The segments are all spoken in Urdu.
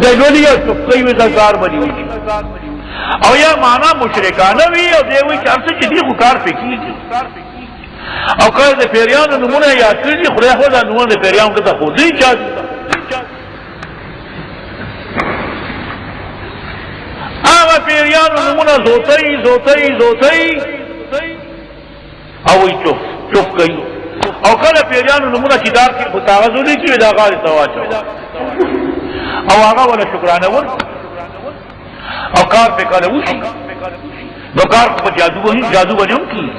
دلولی او چپکی وی زکار بنی وی او یا مانا مشرکانه وی او دیوی که ارسه چه دی خو کار پکی او کار ده پیریان نمونه یاد کردی خدای خود نمونه ده پیریان کتا خودی چا دی آغا پیریان نمونه زوتی اوی چف کئی او کل پیریان نمونه چی دار کی خطاغذو لی کی دا غاری تواچا او آغا والا شکرانه ور او کار پہ کل وشی دو کار پہ جادو بنیم کی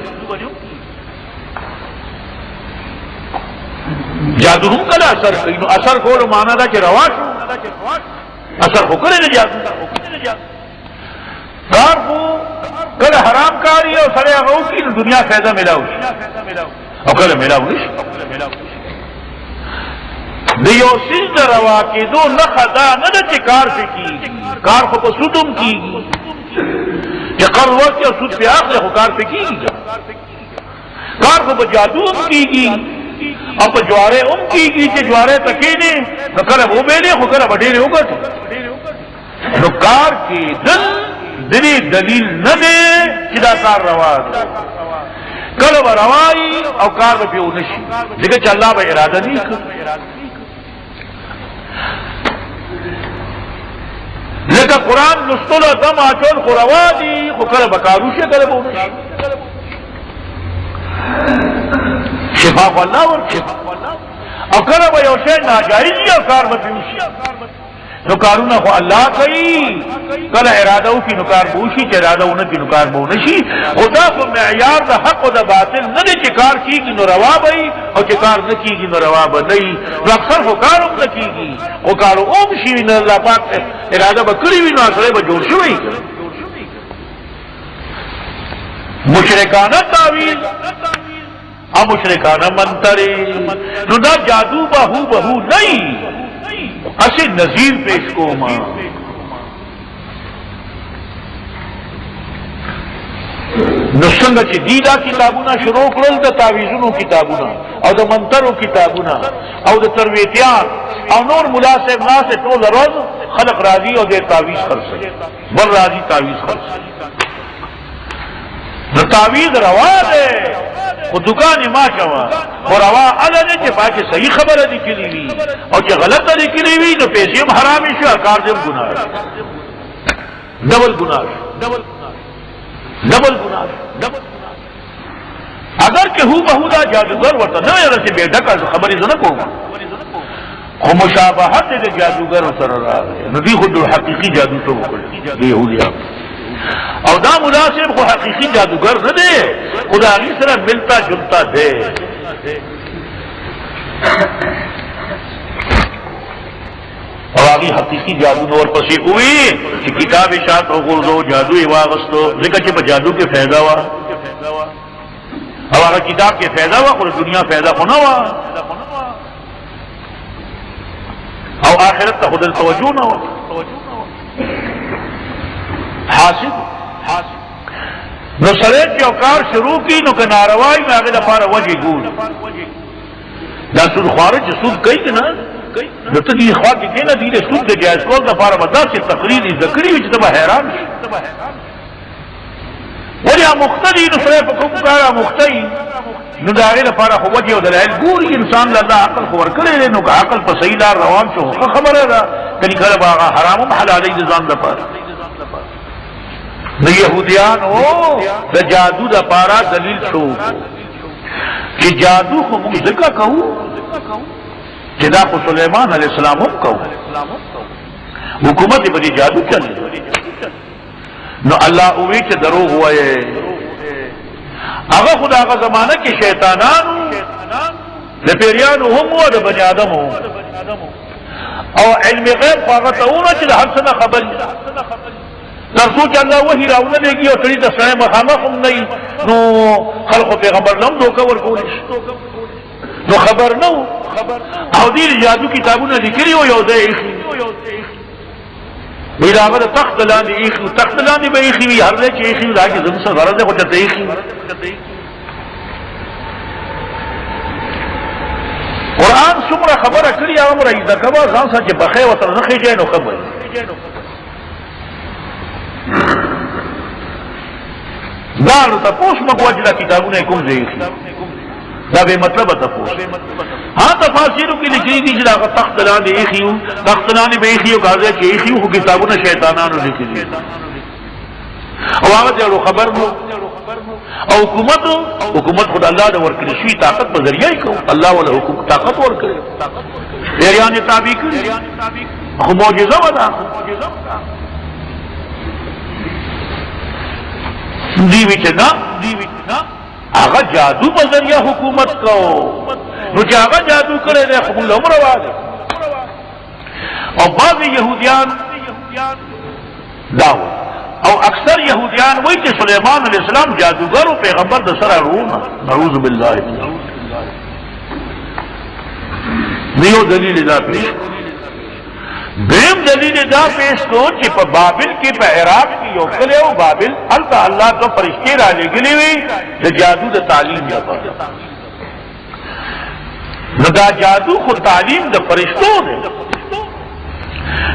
جادو ہم کل اثر کئی نو اثر کولو مانا دا چی رواشو اثر خو کرے جادو کار کو کل حرام کاری او سڑے اغاو کی دنیا فیضہ ملاوشی او کل ملاوشی دیو سیز در روا کی دو نخدا ندچ کار پہ کی کار خو پا سودم کی چی قرض وقت یا سود پہ آخر خو کار پہ کی کار خو پا جادو ام کی گی او پا جوارے ام کی گی چی جوارے تکینے نو کل وہ بیلے خو کل بڑھیرے ہوگا نو کار کی دلی دلیل ندے چدا کار روا دے کل با روائی او کار با پیو نشی دیکھا چا اللہ با ارادہ نہیں کر لیکن قرآن لستل دم آچول خو روا دی خو کل با کاروشی کل با نشی شفا کو اللہ ورکی او کل با یوشی ناجائزی او کار با پیوشی نو کارونا خو اللہ کئی کل ارادہ کی نکار بوشی چی ارادہ کی نکار بونشی خدا کو معیار دا حق و دا باطل ندے چکار کی گی نو روا بئی اور چکار نکی گی نو روا بئی نو اکثر خو کارم نکی گی خو کارو اوم شیوی نو اللہ پاک ارادہ بکری وی نو اثرے بجوڑ شوئی مشرکانہ تعویل اب مشرکانہ منترے نو دا جادو بہو نہیں اسی نظیر پیش کو ماں نسنگ چی دیدہ کتابونا شروع کرل دا تعویزونو کتابونا او دا منترو کتابونا او دا ترویتیان او نور ملاسب ناسے طول روز خلق راضی او دے تعویز خرسے بر راضی تعویز خرسے دا تعویز روا دے وہ دکان ما شوا اور روا علا دے چی پاچے صحیح خبر دی کلی وی او چی غلط دی کلی وی تو پیسی ہم حرامی شو اکار دیم گناہ ڈبل گناہ اگر کہ ہو بہودا جادوگر ورطا نو یا رسی بیٹا کا خبری زنہ کو خو مشابہت دے جادوگر سر رہا ہے ندی خود حقیقی جادو تو وکڑ دے ہو لیا او دا مناسب خو حقیقی جادوگر نہ دے خدا علی سر ملتا جلتا دے اور آگی حقیقی جادو دور پسی ہوئی کہ کتاب اشاعت ہو گردو جادو واغستو لیکن چپا جادو کے فیضا ہوا اور آگا کتاب کے فیضا ہوا خود دنیا فیضا ہونا ہوا اور آخرت تا خود توجہ نہ ہوا حاصل نو سریت کی اوکار شروع کی نو کہ ناروائی میں آگے دفارہ وجہ گول دا سود خوارج سود کئی کہ نا نو تا دی خواہ کی کہنا دیلے سود دے جائز کول دفارہ مدہ سے تقریری ذکری وچ تبا حیران وجہ مختلی نو سریت پکم کارا مختلی نو دا آگے دفارہ خو وجہ دلائل گوری انسان لاللہ عقل خور کرے لے نو کہ عقل پا صحیح لار روان چو خبر ہے دا کنی کلب آگا حرام حلالی نظام دفارہ نو یہودیان ہو دا جادو دا پارا دلیل شو کہ جادو کو مذکر کہو کہ دا کو سلیمان علیہ السلام ہم کہو حکومت بڑی جادو چلے نو اللہ اوی چے دروغ ہوئے اگر خدا کا زمانہ کی شیطانان دا پیریانو ہم ہوا دا بنی آدم ہو او علم غیب خواغتا ہونا چے دا حد سنا خبر ترسو کہ اللہ وہی راونا دے گی اور تری دسائے مخامہ ہم نہیں نو خلق و پیغمبر نم دو کور کولش نو خبر نو او دیر جادو کتابو نا لکری ہو یو دے ایخی میرا آگر تخت لاندی ایخی تخت لاندی با ایخی وی ہر لے چی ایخی وی لاکی زمسا غرض ہے خودت ایخی قرآن سمرا خبر کری آمرا ایزا کبا زانسا چی بخی و ترنخی جائے نو خبر دارو تپوس مگوجلا کتابوں کوم ځای دا به مطلب تپوس ها تفاسیرو کې لیکلي دي چې دا تخت لاندې ایخیو تخت لاندې به ایخیو کاږي چې ایخیو خو کتابونه شیطانانو لیکلي او هغه ته خبر مو او حکومت خدای الله د ورکړي شوی طاقت په ذریعہ کو الله ولا حکومت طاقت ورکړي پیریان تابع کړي خو معجزه ودا دی وچنا هغه جادو په ذریعہ حکومت کو نو چې هغه جادو کړي نه خپل عمر واده او بعض يهوديان داو او اکثر يهوديان وایي چې سليمان عليه السلام جادوګر او پیغمبر د سره رونا نعوذ بالله دیو دلیل دا پیش دیم دلیل دا پیش کو چې په بابل کې په عراق کې یو کلی او بابل الله تو فرشتي را لګلې وي د جادو د تعلیم لپاره نو دا جادو خو تعلیم د فرشتو دی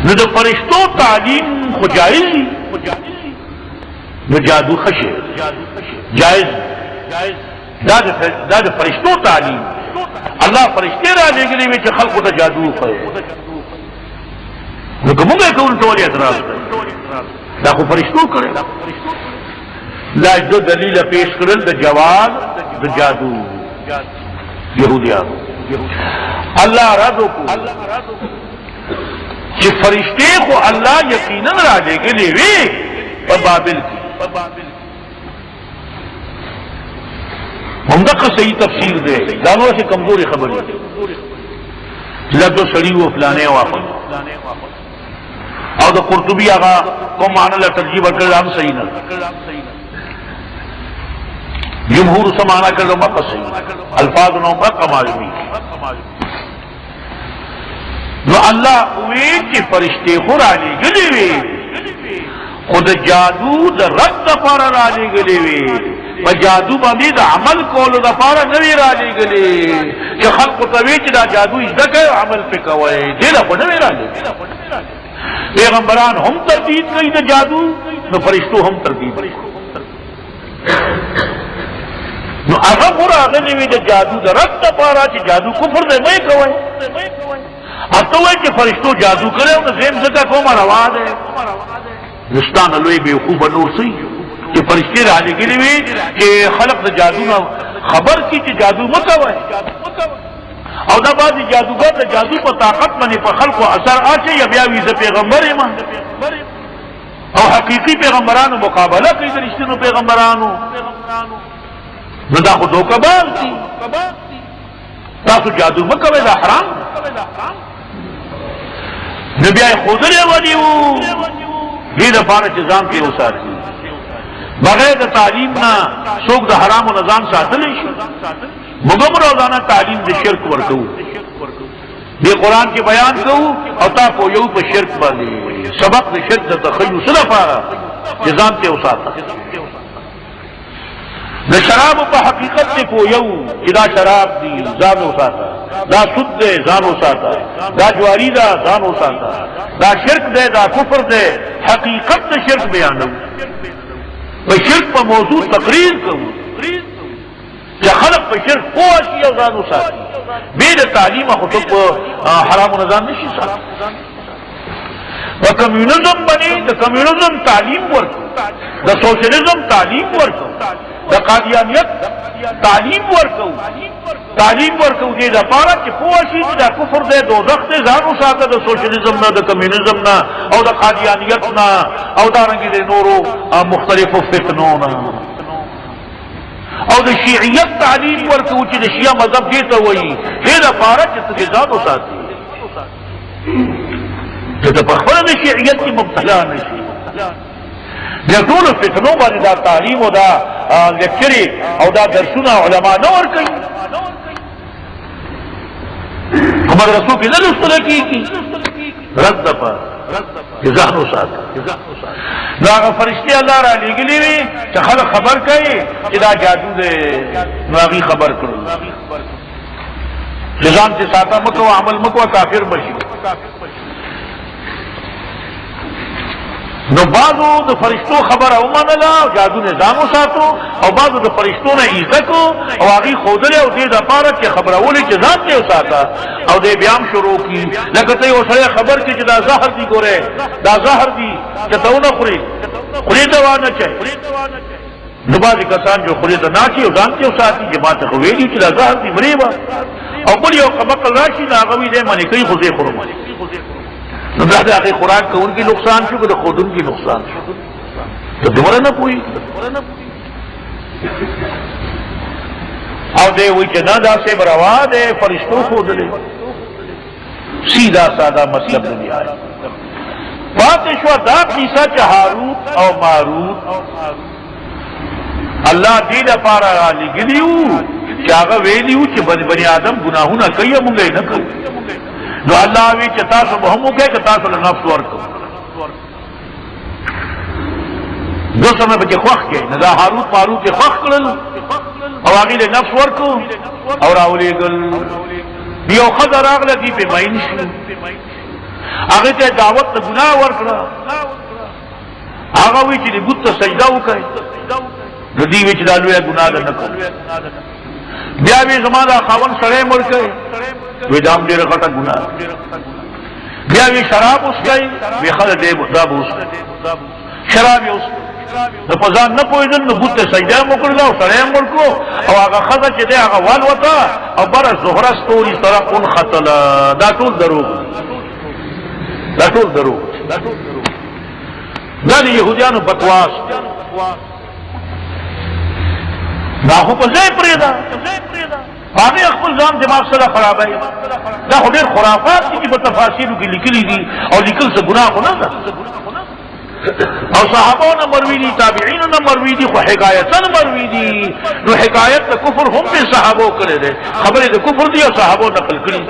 نو د فرشتو تعلیم خو جایز دی نو جادو خشه جائز دا د فرشتو تعلیم الله فرشتي را لګلې وي چې خلقو ته جادو کوي نو کومه کوم ټول اعتراض دا خو فرشتو کړي دا د دلیل پیش کړل د جواز د جادو يهوديانو الله رضو کو چې فرشتي خو الله یقینا را لګلې وي په بابل کې همدغه صحیح تفسیر دی دا نو څه کمزوري خبره لږه سړی و فلانه واخل او د قرطبي هغه کوم معنی له ترجیح ورکړل هم صحیح نه جمهور سمانا کړو مکه صحیح الفاظ نو مکه معلومي نو الله وی چې فرشتي خور علی غلي وی خود جادو د رد لپاره را لګلې وي په جادو باندې د عمل کولو لپاره نه وی را لګلې چې خلق ته وی چې دا جادو زده عمل په کوي دې له نه وی را لګلې پیغمبران هم تردید کوي د جادو نو فرشتو هم تردید نو هغه راغلي وي د جادو د رد لپاره چې جادو کفر دی مې کوي اته وایي چې فرشتو جادو کړو نو زم زکه کومه روا ده نستان لوی بیوقوف نور سی چې فرشتي را لګلې وي چې خلق د جادو نه خبر کی چې جادو مکوي او دا بعض جادوګر د جادو په طاقت باندې په خلقو اثر اچي یا بیا وی ز پیغمبر ایمان او حقيقي پیغمبرانو مقابله کوي د رښتینو پیغمبرانو نو دا خو دوکبال دي تاسو جادو مکوي دا حرام نبي خودره ونیو دې د پاره چې ځان کې وساتي بغیر د تعلیم نه څوک د حرام او نظام ساتلی شي موږ روزانه تعلیم د شرک ورکو دی قرآن کې بیان کوو او تاسو یو په شرک باندې سبق د شرک د تخیل سره لپاره چې ځان کې وساتي د شراب په حقیقت کې کو یو چې دا شراب دي ځان وساته دا سود دی ځان وساته دا جواری دا ځان وساته دا شرک دی دا کفر دی حقیقت د شرک بیانو په شرک په موضوع تقریر کوو چې خلق په شرک پوه شي او ځان وساتي به د تعلیم خطب حرام او نظام نشي ساتي د کمیونیزم باندې د کمیونیزم تعلیم ورکو د سوشلیزم تعلیم ورکو د قادیانیت تعلیم ورکو دې د پاره چې پوه شي چې دا کفر دی دوزخ دی ځان وساته د سوشلیزم نه د کمیونیزم نه او د قادیانیت نه او دا رنګ د نورو مختلفو فتنو نه او د شیعیت تعلیم ورکو چې د شیعه مذهب دې ته وایي دې د پاره چې ځان وساتي چې په خپل د شیعیت کې مبتلا نشي د ټول فتنو باندې دا تعلیم او دا لیکچري او دا درسونه علما نه ورکوي عمر رسول کې نه لوستل کیږي رد په ځان وساته دا فرشتي الله را لګلې وي چې خلک خبر کوي چې دا جادو دی نو هغه خبر کړو ځان چې ساته مکو عمل مکو کافر بشي نو بعضو د فرشتو خبره ومنله او جادو نظام وساتو او بعضو د فرشتو نه ایزه کو او هغې ښودلې او دې دپاره چې خبرولې چې ځان ته وساته او دې بیا هم شروع کړي لکه ته یو سړی خبر کړي چې دا زهر دي ګورې دا زهر دي چې ته ونه خورې خورې ته وانه چئ نو بعضې کسان جو خورې ته ناچي او ځان ته وساتي چې ما ته خو ویلي چې دا زهر دي مرې به او بل یو قبقل راشي نو هغه وي دی منې کوي خو زه خورم نو دا د هغې خوراک کوونکي نقصان شو که د ښودونکي نقصان شو ته دومره نه پوهېږي او دی وایي چې نه داسې به روا دی فرشتو ښودلی سیده ساده مطلب نه دی آیا پاتې شوه دا قیصه چې هاروت او ماروت الله دې لپاره رالیږلي وو چې هغه ویلي وو چې بني آدم ګناهونه کوي مونږ یې نه کوو نو الله وی چې تاسو به هم وکړئ که تاسو له نفس ورکړو دو سمه به چې خوښ کړئ نو دا هاروت ماروت یې خوښ کړل او هغې له نفس ورکړو او راولېږل یو ښځه راغله دې پې مین شو هغې ته یې دعوت د ګناه ورکړه هغه وی چې د بت ته سجده وکړئ نو دې وی چې دا لویه ګناه ده نه کوم بیا وی زما دا خاوند سړی مړ کړئ وی دام ډېره غټه ګناه بیا وی شراب وڅښئ وی ښه دی دا به وڅښئ شراب یې وڅښئ نو په ځان نه پوهېدل نو بوت ته سجده یې وکړله او سړی یې مړ کړو او هغه ښځه چې دی هغه والوته او بره زهره ستوري سره ونختله دا ټول دروغ دا ټول دروغ دا د یهودیانو بکواس دا خو په ځای پرېږده هغې خپل ځان دماغ سره خرابوي دا خو ډېر خرافات دي چې په تفاصیلو کې لیکلي دي او لیکل څه ګناه خو نه ده او صحابو نه مروي دي تابعینو نه مروي دي خو حکایتا مروي دي نو حکایت د کفر هم په صحابو کړی دی خبرې د کفر دي او صحابو نقل کړي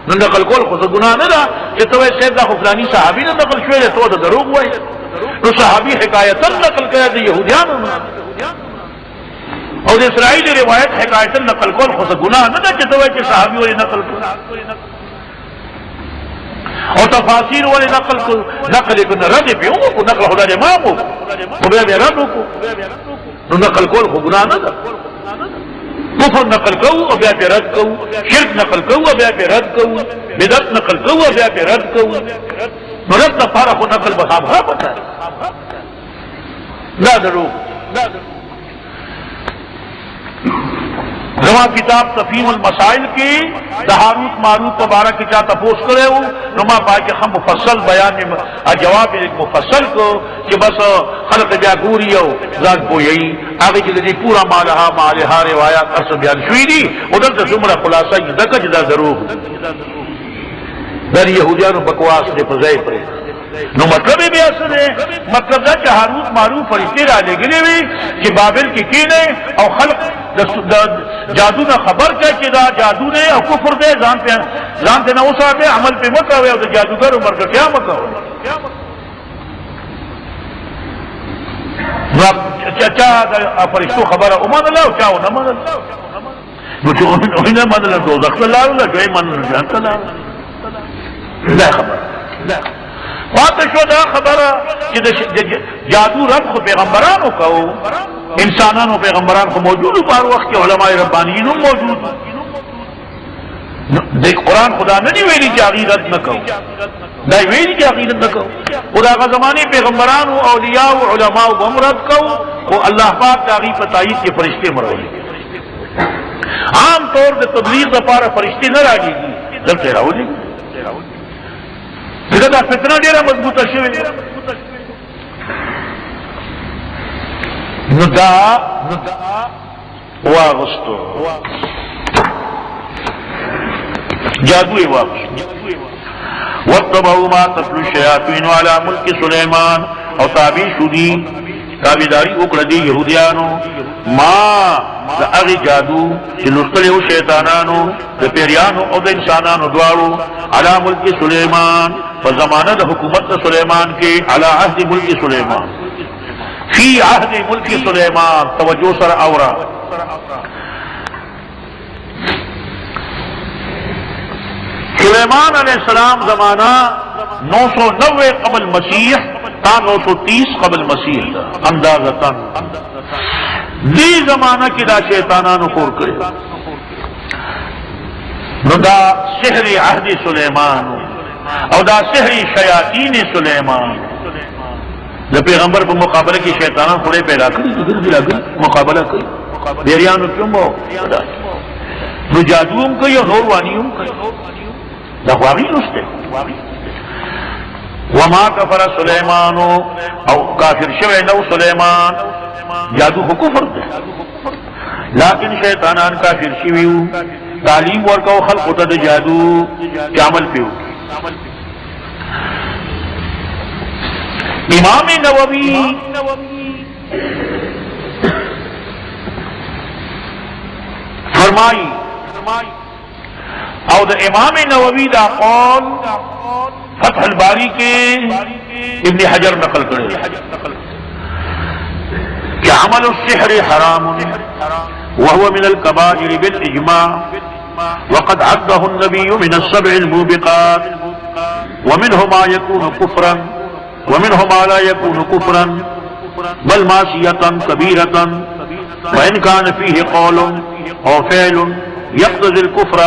نو نقل کول خو څه ګناه نه ده چې ته وایې صاحب دا خو فلاني صحابي نه نقل شوی دی ته د دروغ وایې نو صحابي حکایتا نقل کړی د یهودیانو نه او د اسرائیل روایت حکایتا نقل کول خو څه ګناه نه ده چې ته وایې چې صحابي ولې نقل کړ او تفاصیل ولې نقل کړ نقل یې کړه رد یې پې وکړو نقل خو دا د امام وکړو خو بیا بیا رد وکړو نو نقل کول خو ګناه نه ده کفر نقل کوو او بیا پې رد کوو شرک نقل کوو او بیا پې رد کوو بدعت نقل کوو او بیا پې رد کوو نو رد دپاره خو نقل به خامخا پکار دا دروغ زما کتاب تفہیم المسائل کی د هاروت ماروت مبارک کی چا تپوس کرے ہو نو ما پای کہ ہم مفصل بیان جواب مفصل کو کہ بس خلق بیا ګوري او ځان پوهیږي هغه چې دې پورا مالها روایت اصل بیان شوې دي او دلته څومره خلاصه دغه چې دا دروغ در يهوديانو بکواس دې په ځای پرې نو مطلب بیا څه دی مطلب دا چې هاروت ماروت فرشتي را لېږلي وي چې بابل کې کېنئ او خلق د جادو نه خبر کړي چې دا جادو دی او کفر دی ځان ته نه وساتئ عمل پې مه کوئ او د جادوګرو ملګرتیا مه کوئ چا د فرشتو خبره ومنله او چا ونه منله نو چې ونه منله دوزخ ته لاړله چې یې منله جنت ته لاړله دا خبره پاتې شو دا خبره چې د جادو رب خو پیغمبرانو کوو انسانانو پیغمبران خو موجود په هر وخت کې علماء ربانیین هم موجود د قرآن خدا نه دی ویلي چې هغې رد نه کوو دا یې ویلي چې هغې رد نه کوو خو د هغه زمانې پیغمبرانو اولیاو علماو به هم رد کوو خو الله پاک د هغې په تایید کې فرشتې مرولي عام طور د تبلیغ دپاره فرشتې نه راګېږي دلته یې راولېږي ځکه دا فتنه ډېره مضبوطه شوې نو دا واغستو جادو یې واغستو واتبعوا ما تتلو الشیاطین علی ملک سلیمان او تابع شو دي تابعداري وکړه دي یهودیانو ما د هغې جادو چې لوستلی و شیطانانو د پیریانو او د انسانانو دواړو علی ملک سلیمان په زمانه د حکومت د سلیمان کې علی عهد ملک سلیمان فی عهد ملک سلیمان توجه سره اورا سلیمان علیہ السلام زمانہ 990 قبل مسیح تا 930 قبل مسیح دا اندازتن دی زمانہ کی دا شیطانانو خور کرے نو دا سحر عہد سلیمان او دا سحر شیاطین سلیمان دا پیغمبر پر مقابلہ کی شیطانان خورے پیدا کری مقابلہ کری دیریانو کیوں مو نو جادوم کئی اور نوروانیوں کئی دا خواہی نستے وما کفر سلیمانو او کافر شوئے نو سلیمان جادو کو کفر دے لیکن شیطانان کافر شوئیو تعلیم ورکو خلق تد جادو چامل پیو امام نووی فرمائی او دا امام نووی دا قول فتح الباری کے ابن حجر نقل کرے کہ عمل السحر حرام وهو من الكبائر بالإجماع وقد عده النبي من السبع الموبقات ومنه ما يكون كفرا ومنه ما لا يكون كفرا بل معصية كبيرة وإن كان فيه قول أو فعل يقتضي الكفر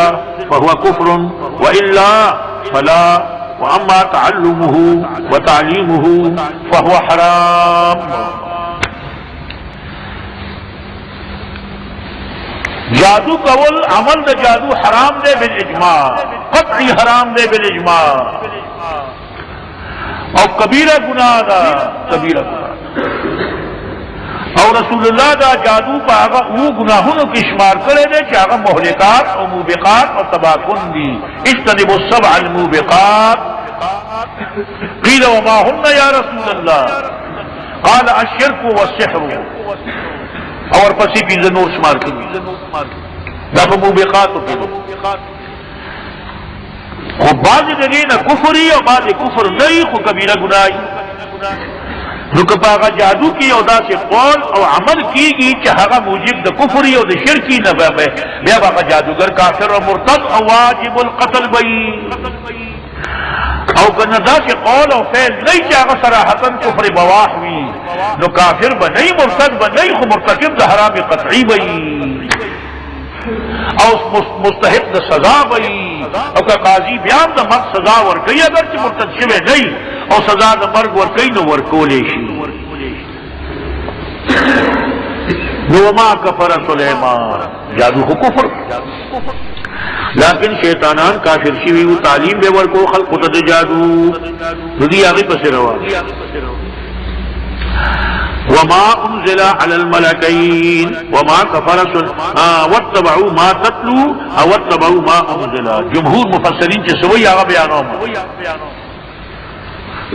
فهو كفر وإلا فلا وأما تعلمه وتعليمه فهو حرام جادو کول عمل دا جادو حرام دے بالاجماع قطعی حرام دے بالاجماع اور کبیرہ گناہ دا کبیرہ گناہ اور رسول اللہ دا جادو پا آگا او گناہوں کی شمار کرے دے چاہا محلکات اور موبقات اور تباکن دی اجتنبوا السبع الموبقات قیل وما ہن یا رسول اللہ قال الشرک والسحر اور پسی بھی زنور شمار کی دا موبقات کی خو بعض دلینا کفری اور بعض کفر نہیں خو کبیرہ گناہی نکپاغا جادو کی او دا سے قول او عمل کی گی چاہاگا موجب دا کفری او دا شرکی نبا بیا باقا جادوگر کافر و مرتد او واجب القتل بئی او کنا دا سے قول او فعل نہیں چاہاگا صراحتاً کفر بواحوی نو کافر با نہیں مرتد با نہیں خو مرتکب دا حرام قطعی بئی او مستحق دا سزا بئی او کا قاضی بیان دا مرد سزا ورکی اگر چی مرتد شوے نہیں او سزا دا مرگ ورکی نو ورکولے شی نو ما کفر سلیمان جادو کو کفر لیکن شیطانان کافر شوی و تعلیم بے ورکو خلق تد جادو ردی آگی پس روا وما انزل على الملكين وما كفر واتبعوا ما تتلو او واتبعوا ما انزل جمهور مفسرین چه سوئی آغا بیانوم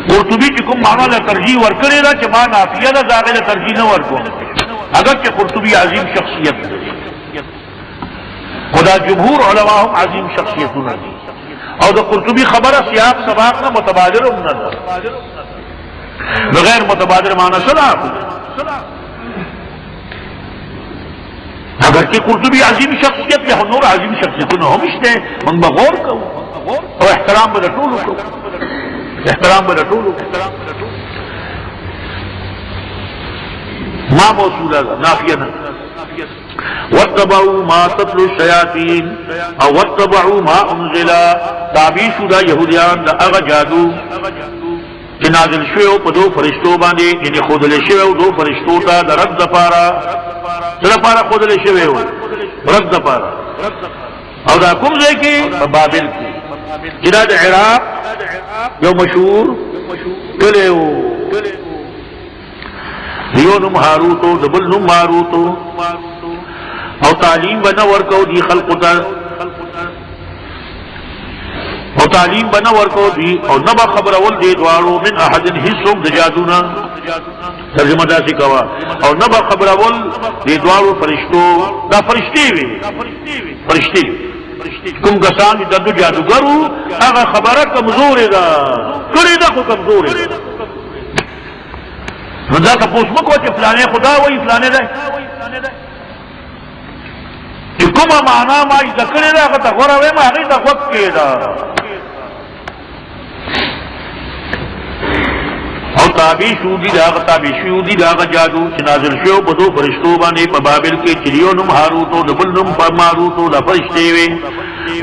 قرطبی چکم معنی لترجیح ورکرے دا چه ما نافیہ دا داغی لترجیح نہ ورکو اگر چه قرطبی عظیم شخصیت خدا جمهور علماء هم عظیم شخصیتون دی او دا قرطبی خبر سیاق سباق نا متبادر امنا دا بغیر متبادر معنی صلاح اگر کہ قرطبی عظیم شخصیت یا نور عظیم شخصیتون ہمشتے من بغور کو او احترام بدا طولو کو احترام بدا طولو ما موصولا نافینا واتبعوا ما تتلو الشیاطین او واتبعوا ما انزلا تابع شدہ یہودیان دا اغا جادو کہ نازل شویو پا دو فرشتو باندے یعنی خودل شویو دو فرشتو تا دا رد دپارا خودل شویو رد دپارا او دا کم زی کی بابل کی جنا دا عراق یو مشہور کلیو دیو نم حاروتو دبل نم ماروتو او تعلیم بنا ورکو دی خلقتا او تعلیم بنا ورکو دی او نبا خبر اول دی دوارو من احد حصوں دجادونا ترجمہ دا سی کوا او نبا خبر اول دی دوارو فرشتو دا فرشتی وی فرشتی کم کسان دی دو جادوگرو اگا خبرہ کمزور دا کری دا خو کمزور دا دا تپوس مکو چی فلانے خدا وی فلانے دا چی کم مانا ما ذکر دا اگا تغورا وی ما اگی دا وقت کے دا او تابع شودی داغ تابع شودی داغ جادو چې نازل شو په دو فرشتو باندې په بابل کې چلیو نوم هاروت او دبل نوم ماروت او د فرشتي وي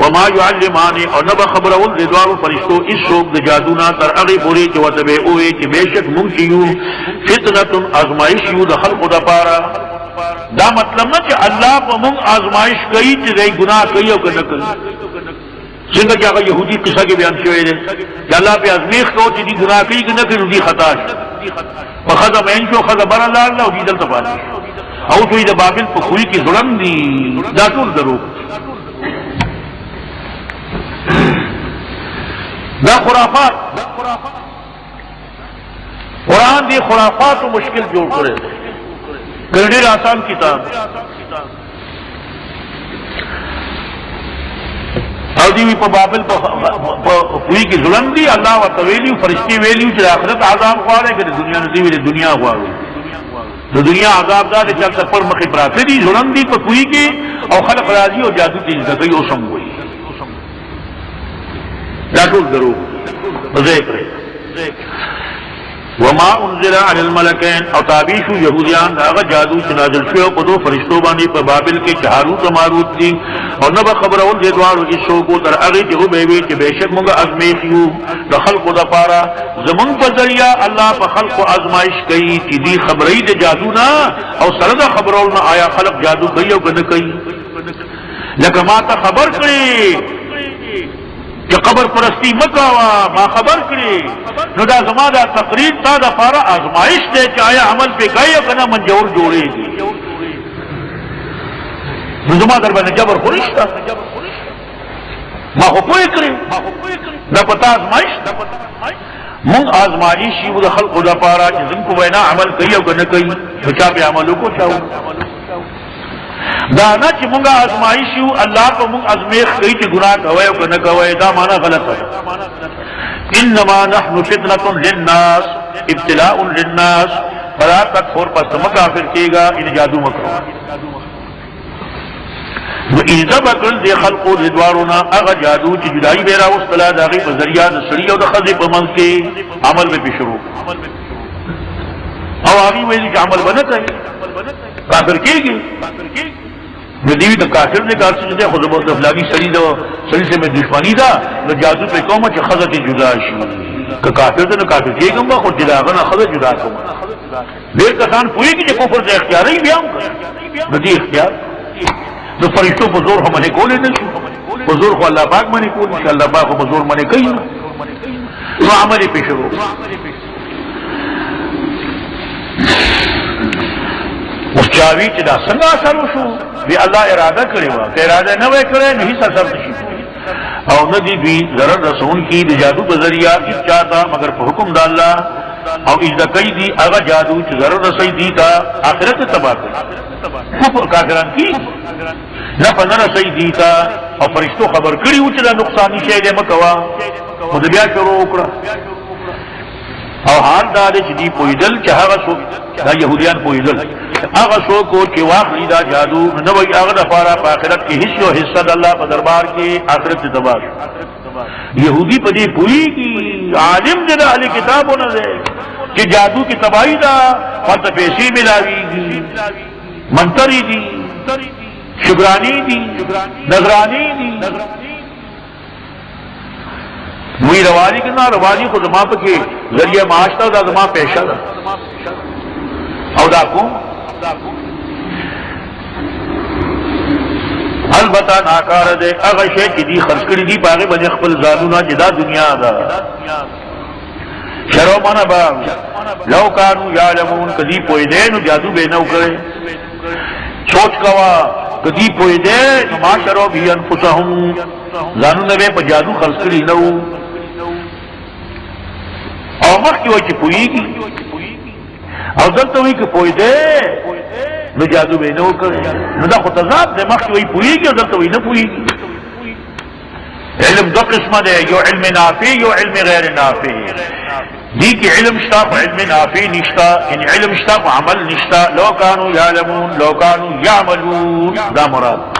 وما يعلمان او نبا خبرول د دوارو فرشتو اس شوق د جادو نه تر هغه پورې چې وتبه اوې چې بهشک مونږ یو فتنه ازمایش یو د خلقو د پاره دا مطلب نه چې الله په مونږ ازمایش کوي چې دای ګناه کوي او کنه کوي څنګه چې هغه يهودي قصه کې بیان شوی دی چې الله په ازمیخ کو چې دي ګناه کوي کنه کوي دي خطا شي په خدای مین شو خدای بر الله او دې دلته باندې او دوی د بابل په خوې کې ظلم دي دا ټول درو دا خرافات قرآن دی خرافات و مشکل جوړ کړي ډېر آسان کتاب او دی په بابل په کوئی کې ظلم دی الله وتعالی فرشتي ویلیو چې آخرت عذاب غواړي چې دنیا نه دی ویلي دنیا غواړي د دنیا عذاب دا چې تل پر مخې پراته دي ظلم دی په کوئی کې او خلق راضي او جادو دي د کوي اوسم وي دا ټول درو ذکر وما انزل علی الملکین او تابع شو یهودیان هغه جادو چې نازل شو په دوه فرشتو باندې په بابل کې چې هاروت او ماروت دي او نو خبرول دي دوارو چې شو کو تر هغه چې به وي چې بهشک موږ ازمایښ یو د خلقو د پاره زمون په ذریعہ الله په خلقو ازمایښ کوي چې دي خبرې د جادو نه او سره د خبرول نه آیا خلق جادو کوي او کنه کوي لکه ما ته خبر کړی کہ قبر پرستی مکاوا ما خبر کړي نو دا زما دا تقریر تا دا پارا آزمائش دے چې آیا عمل پہ گئی او کنه منجور جوړېږي نو زما در باندې جبر خورشتا ما خو پوه کړی دا پتا آزمائش مونږ آزمائش یو د خلقو دا پارا چې زم کو وینا عمل کوي او کنه کوي نو چا به عملو کو چاو دا نه چې مونږه ازمایش یو الله په مونږ ازمیخ کوي چې ګناه کوي او کنه کوي دا معنا غلطه ده انما نحن فتنه للناس ابتلاء للناس فلا تکفر پس مکافر کیگا ان جادو مکرو و اذا بکل دی خلقو دوارنا اغا جادو چې جدائی بیرا وصلا داغی په ذریعہ د سړی او د ښځې په منځ کې عمل به شروع او هغه ویلي چې عمل بنه کوي کافر کیږي نو دیوی د کافر نه کار څه ده خو د فلانی سړی سے مې دښمنی ده نو جادو په کوم چې خزه کې جدا شي که کافر ده نو کافر کېږم خو دلاغه نه خزه جدا کوم ډېر کسان پوهېږي چې کفر د اختیاري بیا هم کوي نو دې اختیار نو فرشتو په زور هم نه کولې نه شي په زور خو الله پاک باندې کول چې الله پاک په زور باندې کوي نو عمل یې شروع اوس چاوی چې دا څنګه اثر وشو وی الله اراده کړی و که اراده نه وای کړی نه هیڅ اثر نشي او نه دی دوی ضرر رسول کی د جادو په ذریعہ هیڅ چاته مگر په حکم د الله او اذا کوي دی هغه جادو چې ضرر رسي دی تا آخرت تباہ کوي کفر کافران کی نه په نه رسي دی تا او فرشتو خبر کړی و چې دا نقصان شي دې مکوا خو بیا شروع وکړه او حال دا چې دی پویدل چې هغه څوک دا يهوديان پویدل هغه څوک چې واخلي دا جادو نو وي هغه د فارا په آخرت کې هیڅ یو حصہ د الله په دربار کې آخرت تباہ يهودي په دې پوری کې عالم دې اهل کتابونه دې چې جادو کی تباہی دا ورته پیسې ملاويږي منتری دي شکرانی دي نظرانی دي وی روانی کنا روانی خود زمان پا کی ذریعہ معاشتا دا زمان پیشا دا او دا کون البتہ ناکار دے اغا شے چی دی خرچ کری دی پاگے بنی خپل زادونا جدا دنیا دا شرو مانا با لو کانو یعلمون کدی پوئی دے نو جادو بے نو کرے سوچ کوا کدی پوئی دے نو ما شرو بھی انفسهم زانو نبے پا جادو خرچ کری نو او مخ کی وچی پوئیگی او دلتا ہوئی کہ پوئی دے نو جادو بے نو کرے نو دا خود تضاد دے مخ کی وئی پوئیگی او دلتا ہوئی نو پوئیگی علم دو قسم دے یو علم نافع یو علم غیر نافع دی کی علم شتا و علم نافع نشتا یعنی علم شتا و عمل نشتا لو کانو یعلمون لو کانو یعملون دا مراد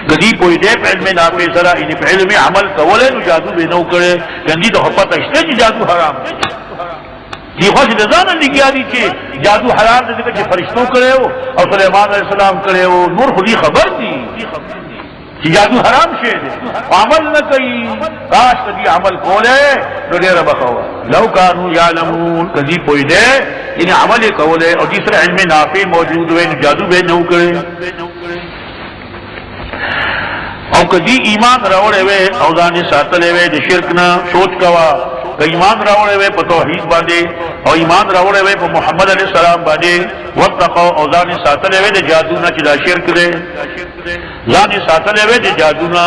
کدی پوئی دے پہ علم نافع سرا انہی پہ علم عمل کولے نو جادو بے نو کرے کندی تو حفت اشتے جی جادو حرام دی خوش رضان لگیا دی چې جادو حلال دی چې فرشتوں کرے ہو اور سلیمان علیہ السلام کرے ہو نور خودی خبر دی چې جادو حرام شی دی عمل نہ کوي کاش کدی عمل کولے نو ډیر بخوا لو کانوا یعلمون کدی پوی دے یعنی عمل کولے اور دوسرا علم نافع موجود ہوئے جادو به نو کرے او کدی ایمان راوړې وې او ځان ساتلې وې د شرک نه سوچ کوا کہ ایمان راوړې وې په توحید باندې او ایمان راوړې وې په محمد علیه السلام باندې وتقوا او ځان ساتلې وې د جادو نه چې دا شرک دی ځان ساتلې وې د جادو نه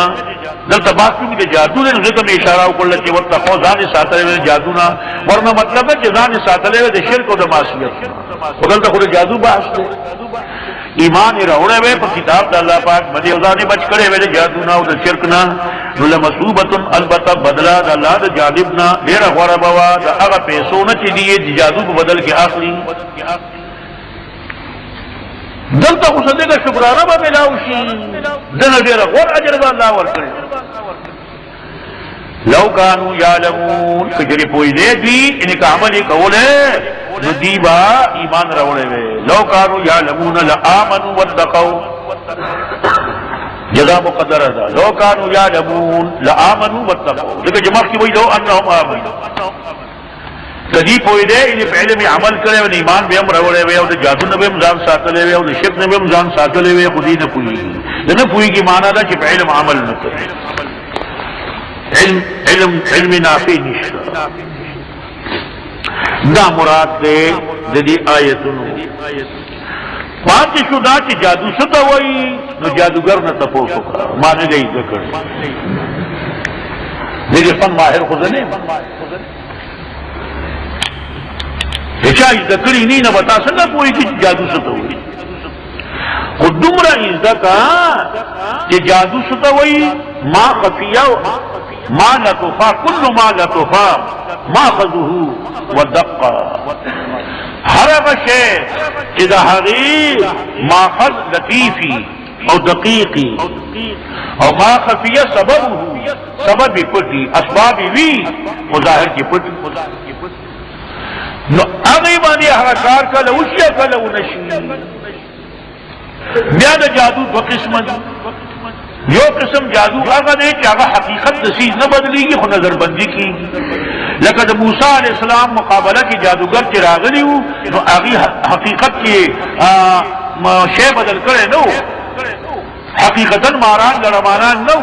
دلته باسو کې د جادو نه ځکه می اشاره وکړل چې وتقوا ځان ساتلې وې د جادو نه ورنه مطلب چې ځان ساتلې وې د شرک او د معصیت ودلته خو د جادو بحث دی ایمان راوړې وې په کتاب د الله پاک باندې او ځان بچ کړې وې د جادو نه او د شرک نه نو لمصوبه البته بدلا د الله د جانب نه ډېر غوړه بوا د هغه پیسو نه چې دی د جادو په بدل کې اخلي دلته خو صدقه شکرانه به ملاو شي دنه ډېر غوړ اجر به الله ورکړي لو کانوا یعلمون کجری پوی دې دی ان کا عمل کوله نو دی با ایمان راوړې وې لو کانوا یعلمون لآمنوا واتقوا جزاء مقدر ده لو كانوا يعلمون لآمنوا واتقوا دغه جماعت کې وای لو انهم امنوا کدی پوی دې ان په علم عمل کړي او ایمان به هم راوړې وي او د جادو نه به ځان ساتلې وي او د شرک نه به ځان ساتلې وي خو دې نه پوي نه پوي کی معنا ده چې په علم عمل نه کوي علم نافع نشته دا مراد ده د دې آیتونو پاتې شو دا چې جادو څه ته وایي نو جادوګر نه تپوس وکړه ما نه دی ذکر دې فن ماهر خو نه هیڅ ذکر یې نه وتا څنګه کوئی چې جادو څه ته وایي خو دومره ځکه چې جادو څه ته وایي ما خفیا ما لطفا كل ما لطفا ما خذه ودقا هر شيء اذا حقيق ماخذ لطيفي او دقيقي او ما خفيه سببه سبب پټي اسباب وی مظاهر کی پټي نو هغه باندې حرکار کله وشي کله ونشي بیا د جادو دو قسم یو قسم جادو هغه دی چې هغه حقیقت د سیز نه بدلیږي خو نظر بندي کی لکه د موسی علیہ السلام مقابله کې جادوګر چې راغلی وو نو هغه حقیقت کې شی بدل کړي نو حقیقتا ماران لړمانان نو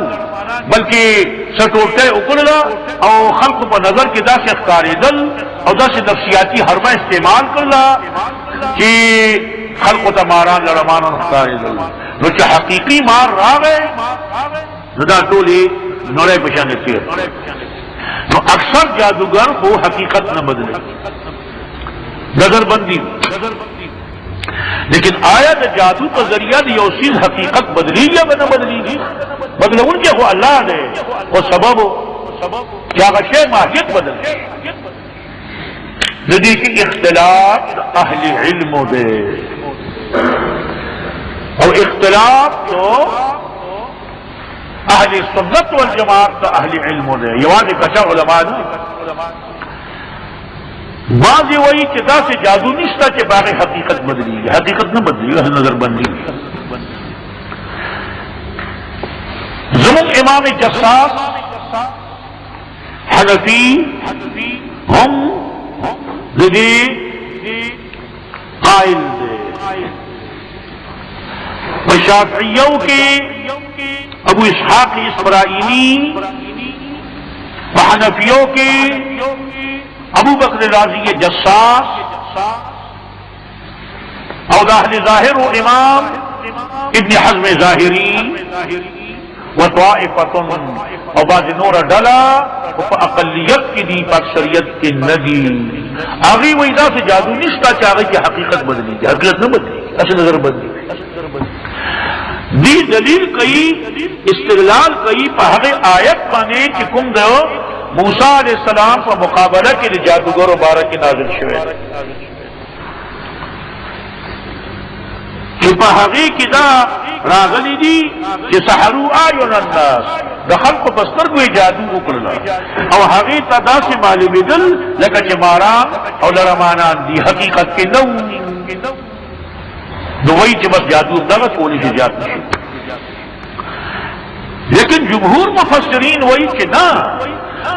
بلکې سټورته وکړل او خلق په نظر کې داسې ښکارېدل او داسې نفسیاتی حربه استعمال کړل چې خلق ته ماران لړمانان ښکارېدل نو چې حقيقي مار راغی نو دا ټولې نړۍ په شان تیر نو اکثر جادوگر کو حقیقت نہ بدلے نظر بندی لیکن آیا تو جادو کا ذریعہ یو چیز حقیقت بدلی یا نہ بدلی گی بدلے ان کے وہ اللہ نے وہ سبب کیا شے ماہیت بدل ندی کی اختلاف اہل علم دے اور اختلاف تو اہل سنت والجماعت تا اہل علم دے یوانی کچا علماء دے بعضی وہی چدا سے جادو نشتا کہ باقی حقیقت بدلی حقیقت نہ بدلی نظر بندی زمن امام جساس حنفی ہم دی قائل دے شافعیوں کے ابو اسحاق اسرائیلی حنفیوں کے ابو بکر رازی جساس اور اہل ظاہر و امام ابن حزم ظاہری وطائفۃ اور بعض نور ڈلا اقلیت کی دی اکثریت کی ندی آگے وہ ادا سے جادو نشتا چاہے کہ حقیقت بدلی حقیقت نہ بدلی اصل نظر بدلی دی دلیل کئی استدلال کئی پہلے آیت پانے کہ کم دو موسیٰ علیہ السلام پر مقابلہ کے لیے جادوگر و بارہ کی نازل شوئے چې په هغې کې دا راغلي دي چې سحروا اعین الناس، د خلقو په سترګو یې جادو وکړله او هغې ته داسې معلومېدل لکه چې ماران او لړمانان دي، حقیقت کې نه وو. نو وایي چې بس جادو دغه کولی چې زیات نشي. لیکن جمهور مفسرین وایي چې نه،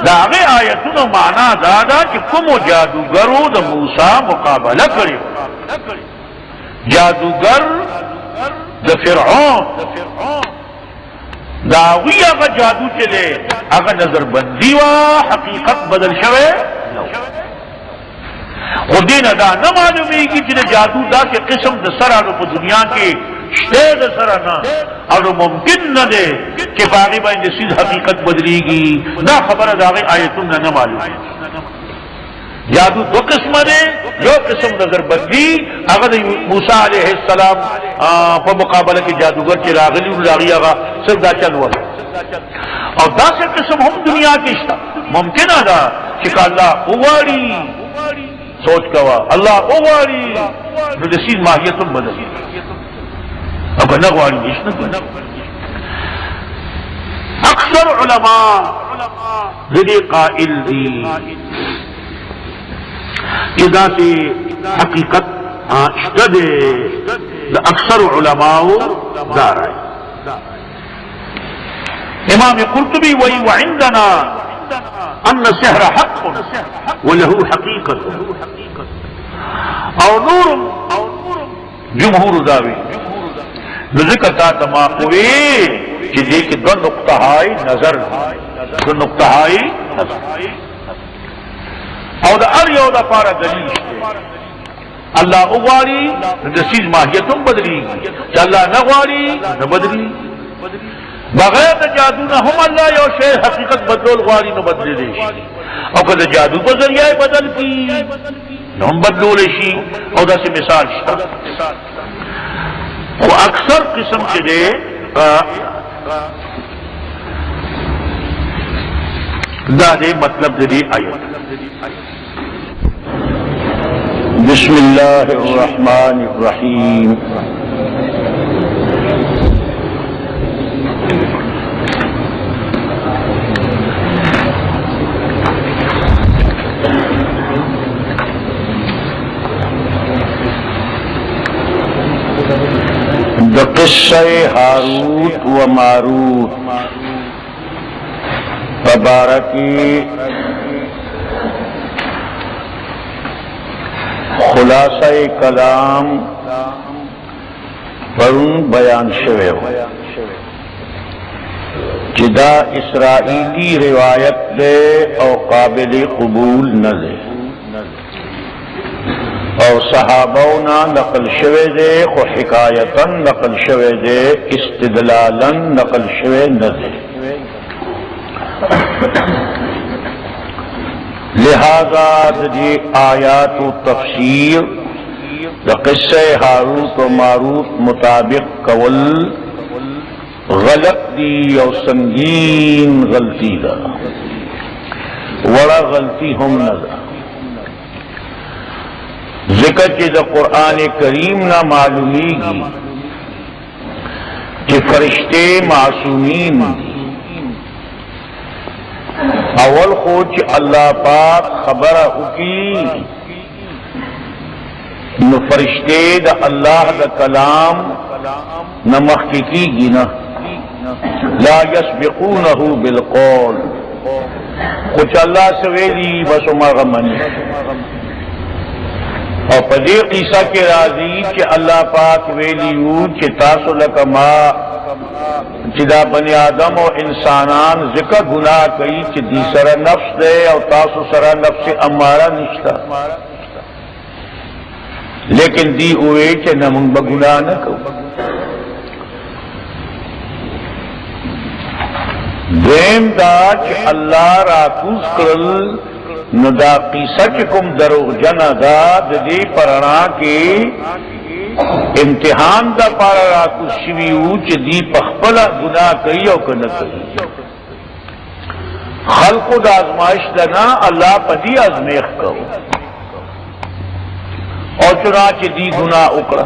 د هغې آیتونو معنا دا ده چې کومو جادوګرو د موسی مقابله کړې، جادوگر د فرعون دا هغوی هغه جادو چې دی هغه نظربندي وه، حقیقت بدل شوی خو دې نه دا نه معلومیږي چې د جادو داسې قسم د سره نو په دنیا کې شته د سره نه، او نو ممکن نه دی چې په هغې باندې سیز حقیقت بدلیږي. دا خبره د هغې آیتونه نه معلومه. جادو دو قسمه دی، یو قسم نظربندي هغه د موسی علیه السلام په مقابله کې جادوګر چې راغلي وو د هغې هغه صرف دا چل وکړ، او داسې قسم هم دنیا کې شته. ممکنه ده چې که الله وغواړي، سوچ کوا الله وغواړي نو د سیز ماهیت هم بدل، او که نه غواړي هیڅ نه کوي. اکثر علما د دې قائل دي چې داسې حقیقت شته دی. د اکثر علماو دا رائے. امام قرطبي وایي وعندنا ان السحر حق وله حقیقت، او نور جمهور داوی. نو ذکر تا تماقوی چې دې کې دو نقطه‌های نظر دي، دو نقطه‌های نظر، او دا ار یو دا پارا دلیل شته. الله غواړي د سیز ماهیت هم بدلیږي، چې الله نه غواړي نه بدلیږي. بغیر د جادو نه هم الله یو شی حقیقت بدلول غواړي نو بدلېدی شي، او که د جادو په ذریعه بدل کی نو هم بدلولی شي. او داسې مثال شته. خو اکثر قسم چې دی دا دی مطلب د دې آیت. بسم الله الرحمن الرحیم. د قصه هاروت و ماروت مبارکی خلاصہ کلام پرون بیان شوے ہو، جدا اسرائیلی روایت دے او قابل قبول نہ دے، او صحابونا نقل شوے دے خو حکایتاً نقل شوے دے، استدلالاً نقل شوے نہ دے. لہذا دی آیات و تفسیر دا قصہ ہاروت و ماروت مطابق کول غلط دی او سنگین غلطی دا، وڑا غلطی ہم نہ دا. ذکر چی دا قرآن کریم نہ معلومی گی کہ فرشتے معصومین دی. اول خوچ اللہ پاک خبر اکی نو فرشتے دا اللہ دا کلام نہ محققی گی نا، لا یسبقونہ بالقول، کچھ اللہ سویلی بس عمر منی. اور پدی قیسہ کے راضی کہ اللہ پاک ویلیو کہ تاسو لکما چدا بنی آدم و انسانان ذکر گناہ کئی کہ دی سر نفس دے اور تاسو سر نفس امارہ نشتا، لیکن دی ہوئے کہ نمنگ بگناہ نہ کو. دیم دا کہ اللہ راکوز کرل نو دا قیسہ چکم دروغ جنا دا دی پرانا کی امتحان دا پارا راکو شویو چی دی پخپلا گناہ کئی او کنہ کئی. خلق دا آزمائش دنا اللہ پا دی آزمیخ کرو اور چنانچہ دی گناہ اکڑا.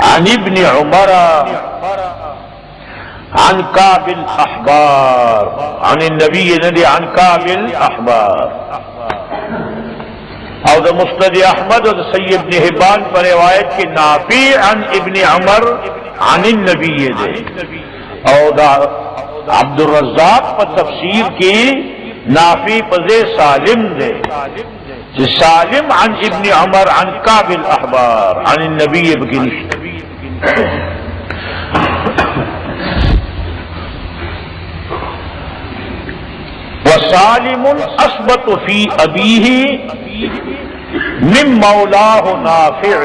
عن ابن عمر عن كعب الأحبار عن النبي ندي عن كعب الأحبار او دا مسند احمد اور سید ابن حبان پر روایت کی نافع عن ابن عمر عن النبی دے او دا عبد الرزاق پر تفسیر کی نافع پزے سالم دے سالم عن ابن عمر عن كعب الاحبار عن النبی بکنش وسالم اثبت فی ابیہ من مولاه نافع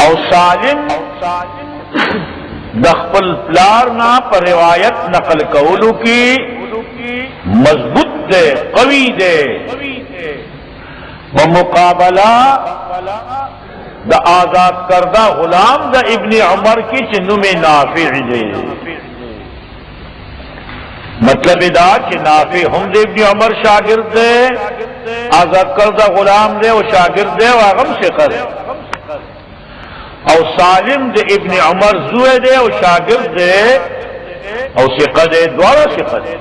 او سالم دخل پلارنا پر روایت نقل کولو کی مضبوط دے قوی دے ومقابلہ دا آزاد کردہ غلام دا ابن عمر کی چنو میں نافع دے مطلب دا کہ نافع ہم دے ابن عمر شاگرد دے آزاد کردہ غلام دے و شاگرد دے و آغم سے کرے او سالم دے ابن عمر زوے دے و شاگرد دے او سقہ دے دوارا سقہ دے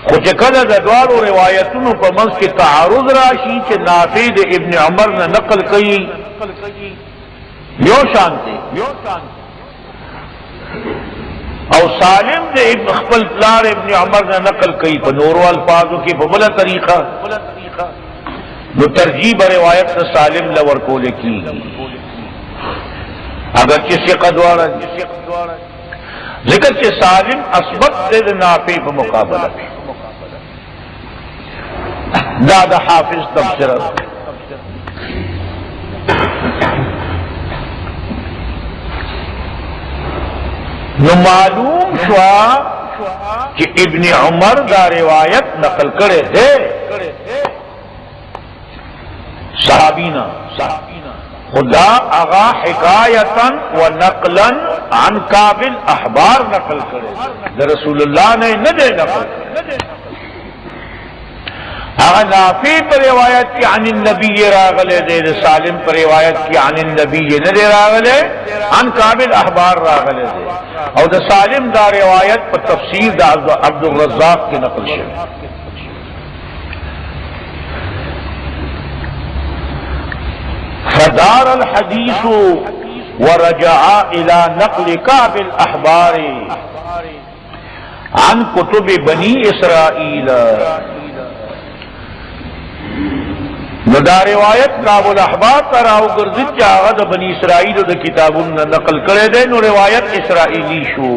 خوچ کده دا دوارو روایتونو پا منز کی تعارض راشی چه نافع دے ابن عمر نے نقل کئی یو شانتے او سالم دے ابن خپل پلار ابن عمر نے نقل کئی پا نورو الفاظو کی پا بلا طریقہ نو ترجیب روایت سے سالم لور کو لکی اگر کسی قدوارا ذکر چے سالم اثبت دے نافع پا مقابلہ دادا حافظ تبصرہ نو معلوم شوا کہ ابن عمر دا روایت نقل کرے دے صحابینا خدا اغا حکایتاً و نقلاً عن كعب الاحبار نقل کرے دا رسول اللہ نے نہ دے نقل کرے اغا نافع پر روایت کی عن النبی راغلے دے سالم پر روایت کی عن النبی نہ دے راغلے عن كعب الاحبار راغلے دے اور دا سالم دا روایت پر تفسیر دا عبد الرزاق کی نقل شد فدار الحدیث ورجع الى نقل كعب الاحبار عن کتب بنی اسرائیل دا روایت کعب الاحبار تراو گردد چاہا دا بنی اسرائیل دا کتابون نقل کرے دے نو روایت اسرائیلی شو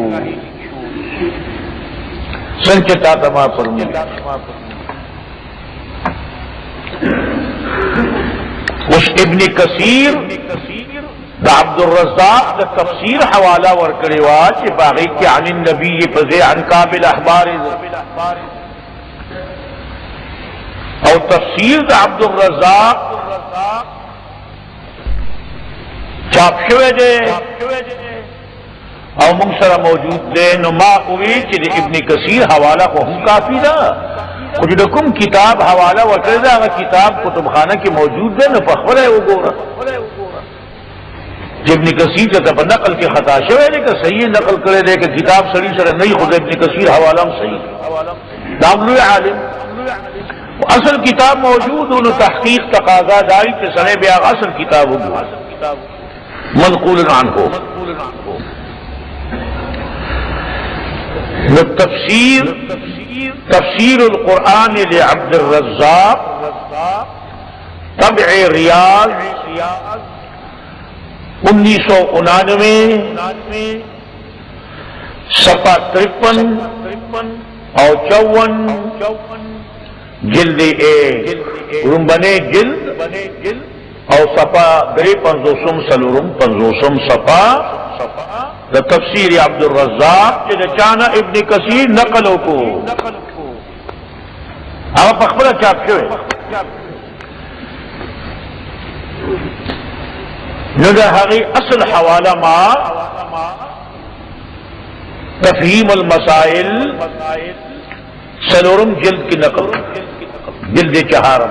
سنچتا تما فرمی اس ابن کثیر دا عبد الرزاق دا تفسیر حوالہ ورکڑے واچ باغی کی عن النبی فزے عن كعب الاحبار او تفسیر دا عبد الرزاق چاپ شوے دے او منصر موجود دے نما اوی چی دے ابن کثیر حوالہ کو ہم کافی دا کچھ دکم کتاب حوالہ وکر دا اگر کتاب کتب خانہ کی موجود دے نو پخورے او گورا ابن کثیر کا تب نقل کے خطا شوے دے کہ صحیح نقل کرے دے کہ کتاب سڑی سر نہیں خود ابن کثیر حوالہ ہم صحیح داملو عالم اصل کتاب موجود انہوں تحقیق تقاضا داری کے سنے بیاغ اصل کتاب ہو منقول عنہ تفسیر القرآن لعبد الرزاق طبع ریاض 1999 صفحہ 53 اور 54 جلد رنبنے جلد او صفا گری پنزوسم سلورم پنزوسم صفا دا تفسیر عبد الرزاق چیز چانا ابن کثیر نقلو کو او پخبرہ چاپ شوئے ندا حقی اصل حوالہ ما تفہیم المسائل سلورم جلد کی نقل جلد چہارم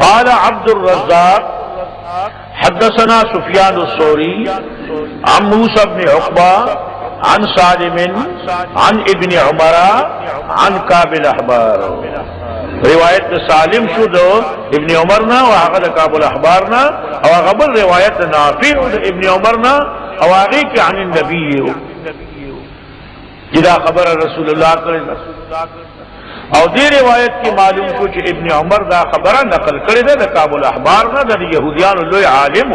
قال عبد الرزاق حدثنا سفيان الثوري عن موسى بن عقبة عن سالم عن ابن عمر عن كعب الأحبار رواية سالم شو دو ابن عمرنا وعقد كعب الأحبارنا او غبر رواية نافع ابن عمرنا او عقيك عن النبي جدا خبر رسول الله او دی روایت کی معلوم کو چې ابن عمر دا خبره نقل کړی ده د کعب الاحبار نه د يهوديانو لوی عالم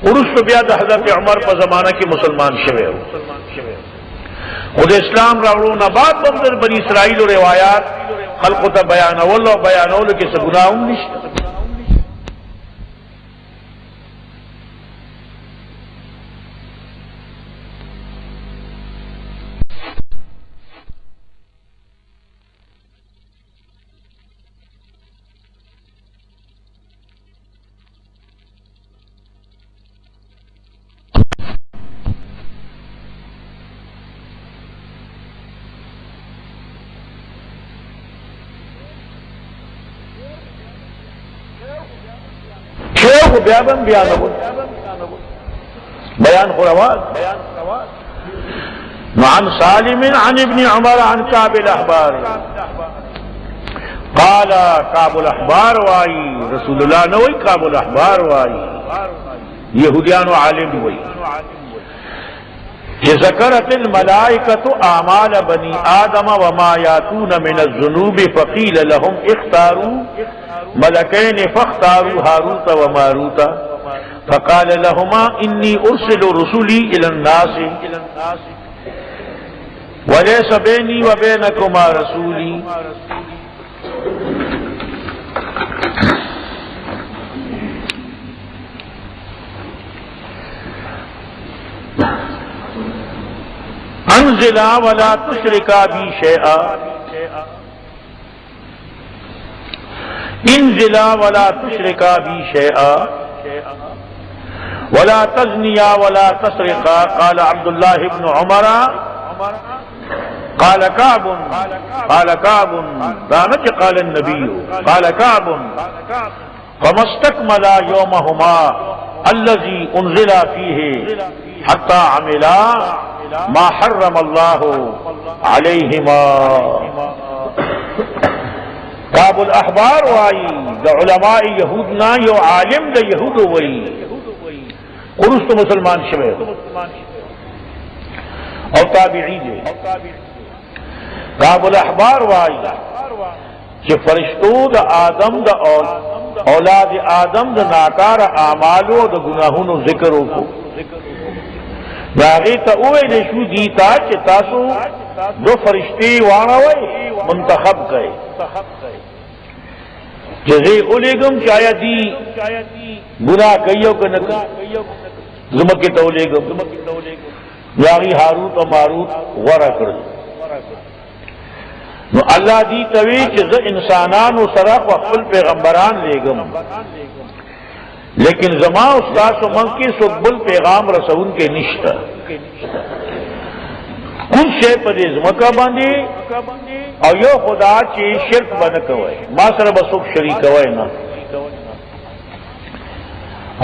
ورسره بیا د حضرت عمر په زمانہ کې مسلمان شوی او د اسلام راوړو نه بعد د بنی اسرائیل روایت خلق ته بیانول او بیانول کې څه ګناه هم نشته بيان خروات عن سالم عن ابن عمر عن كعب الأحبار قال كعب الأحبار واي رسول الله نوي كعب الأحبار واي يهوديان عالم وي ذكرت الملائكة أعمال بني آدم وما يأتون من الذنوب فقيل لهم اختاروا ملكين فاختاروا هاروت وماروت فقال لهما إني أرسل رسلي إلى الناس وليس بيني وبينكما رسولي انزلا ولا تشركا بي شيئا انزلا ولا تشركا بي شيئا ولا تزنيا ولا تسرقا قال عبد الله بن عمر قال كعب دانك قال النبي قال كعب فما استكمل يومهما الذي انزل فيه حتى عملا ما حرم الله عليهما كعب الاحبار وائی دا علماء یہودنا یو عالم دا یہود وئی قرست مسلمان شوه او تابعی دے كعب الاحبار وائی کہ فرشتو دا آدم دا اولاد آدم دا ناکار اعمالو دا گناہونو ذکرو کو داغی تا اوے نشو دیتا چه تاسو دو فرشتی وانوئی منتخب گئے جزے اولیگم چایا دی گناہ کئیو کنکا زمکی تا اولیگم داغی حاروت و ماروت غورا کرد نو اللہ دی توی چه ز انسانان و سراق و خپل پیغمبران لیگم لیکن زما استاد و من کی سبل پیغام رسول کے نشتا کل شے پر زمکا باندھی او یو خدا چی شرک بنکوئے ما سر بسوک شریک ہوئے نا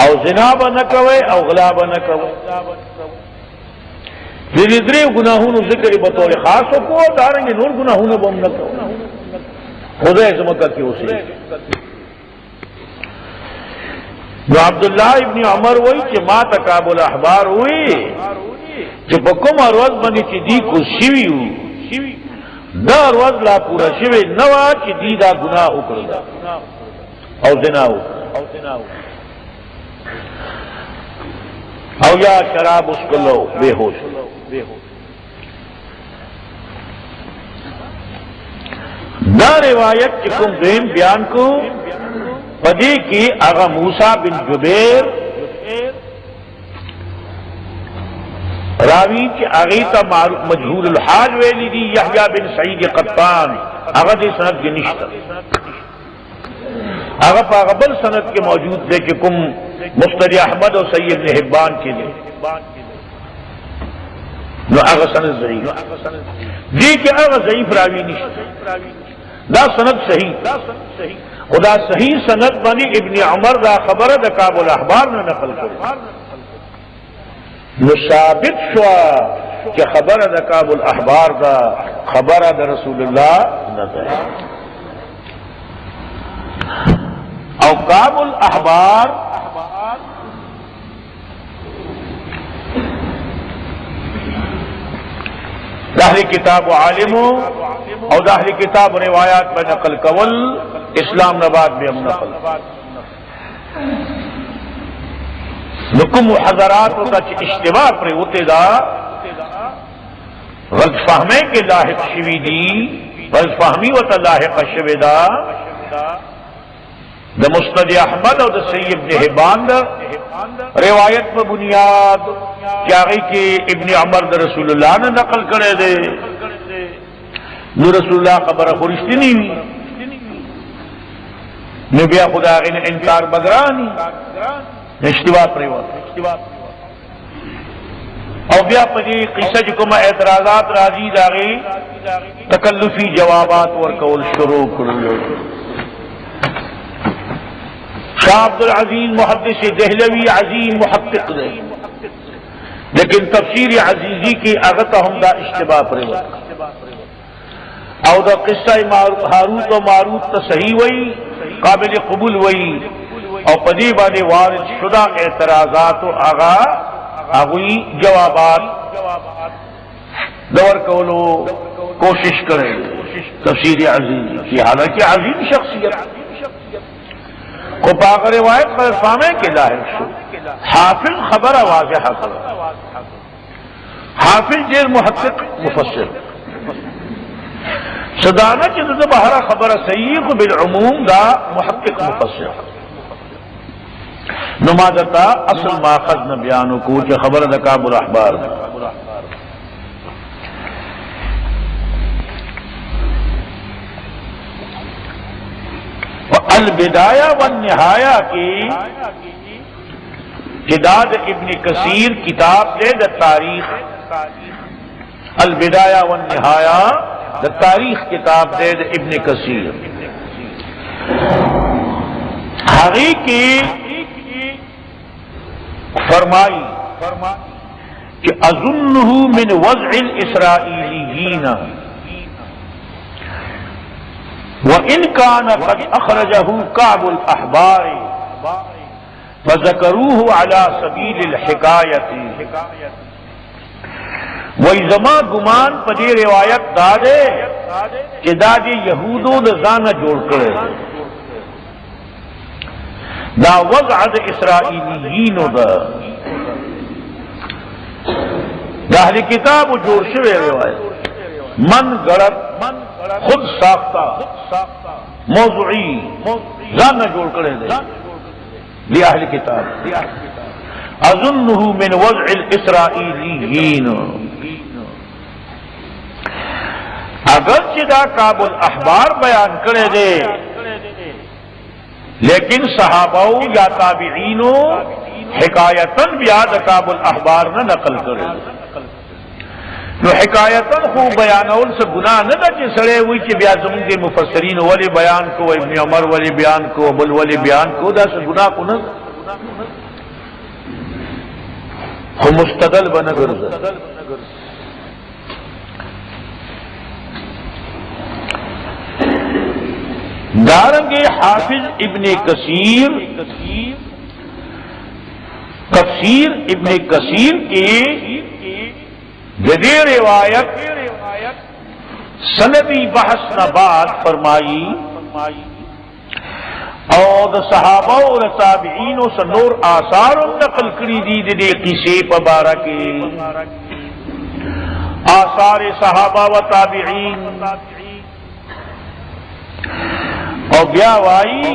او زنا بنکوئے او غلا بنکوئے دری دری گناہون ذکر بطور خاص کو دارنگے نور گناہون بم نکوئے خدا زمکا کی اسے نو عبداللہ ابن عمر وئی کہ ما کعب الاحبار ہوئی کہ بکم اروز بنی چی دی کو شوی ہو دا اروز لا پورا شوی نوا چی دی دا گناہ اکردا او زنا ہو او یا شراب اسکلو بے ہوش دا روایت چکم دویم بیان کو پدی کی اغا موسیٰ بن جبیر راوی چې هغه ته مجهول الحال ویلی دی یحیی بن سعید قطان هغه دې سند کې نشته هغه په هغه بل سند کې موجود دی چې کوم مستدی احمد او سید ابن حبان کې دی نو هغه سند ضعیف دی چې هغه ضعیف راوی نشته دا سند صحیح خدا صحیح سند باندې ابن عمر دا خبره د کعب الاحبار نه نقل کړي نو ثابت شو چې خبره د کعب الاحبار دا خبره د رسول الله نه ده او کعب الاحبار داخل کتاب عالم او داخل کتاب روایات میں نقل کول اسلام نباد میں ہم نقل نکم حضرات کا اشتباہ پر ہوتے دا غلط فہمے کے لاحق شوی دی غلط فہمی و لاحق شوی دا دا مستد احمد اور دا سید ابن حبان دا روایت پر بنیاد کیا گئی کہ ابن عمر دا رسول اللہ نے نقل کرے دے نو رسول اللہ خبر خورشتی نہیں ہوئی نبی خدا نے انکار بدرانی اشتباہ پر اور بیا پدی قصہ جکم اعتراضات راضی داغی تکلفی جوابات ورکول شروع کرو شاہ عبد العزیز محدث دہلوی عظیم محقق دے لیکن تفسیر عزیزی کی اغت ہم دا اشتباہ پر او دا قصہ ہاروت و ماروت تا صحیح وئی قابل قبول وئی او پدی بانے وارد شدہ اعتراضات و آغا آغوی جوابات دور کولو کوشش کریں تفسیر عزیزی کی حالانکہ عظیم شخصیت کو پاک روایت پر فامے کے لاحق شو حافظ خبر واضح خبر حافظ جیل محقق مفسر صدانہ چیز بہرا خبر صحیح بالعموم دا محقق مفسر نمازتا اصل ماخذ نہ بیانو کو کہ خبر دا کعب الاحبار البدایہ والنہایہ کی جداد ابن کثیر کتاب دے دا تاریخ البدایہ والنہایہ دا تاریخ کتاب دے دا ابن کثیر حقیقی فرمائی کہ اظنہ من وضع الاسرائیلیین وَإِنْ كَانَ قَدْ أَخْرَجَهُ كَعْبُ الْأَحْبَارِ فَذَكَرُوهُ عَلَى سَبِيلِ الْحِكَایَةِ وہی زمان گمان پدی روایت دادے کہ دادی یہودو دزانہ جوڑ کرے دا وضع دا اسرائیلیین دا اہل کتاب جوڑ شوے روایت من گڑت خود ساختہ موضوعی زانہ جوڑ کرے دے لی اہل کتاب اظنہ من وضع الاسرائیلیین اگرچہ دا کعب الاحبار بیان کرے دے لیکن صحابہ یا تابعینو حکایتاً بیاد کعب الاحبار نہ نقل کرے دے نو حکایتاً خوب بیانول سے گناہ نہ دا چی سڑے ہوئی چی بیا زمون کے مفسرین والی بیان کو ابن عمر والی بیان کو بل والی بیان کو دا سے گناہ کو نہ خو مستدل بنا گرزا دارنگے حافظ ابن کثیر تفسیر ابن کثیر کی جدی روایت سندی بحث نبات فرمائی اور صحابہ اور تابعین و سنور آثار نقل کری دی دے قصے پبارہ کے آثار صحابہ و تابعین اور بیا وائی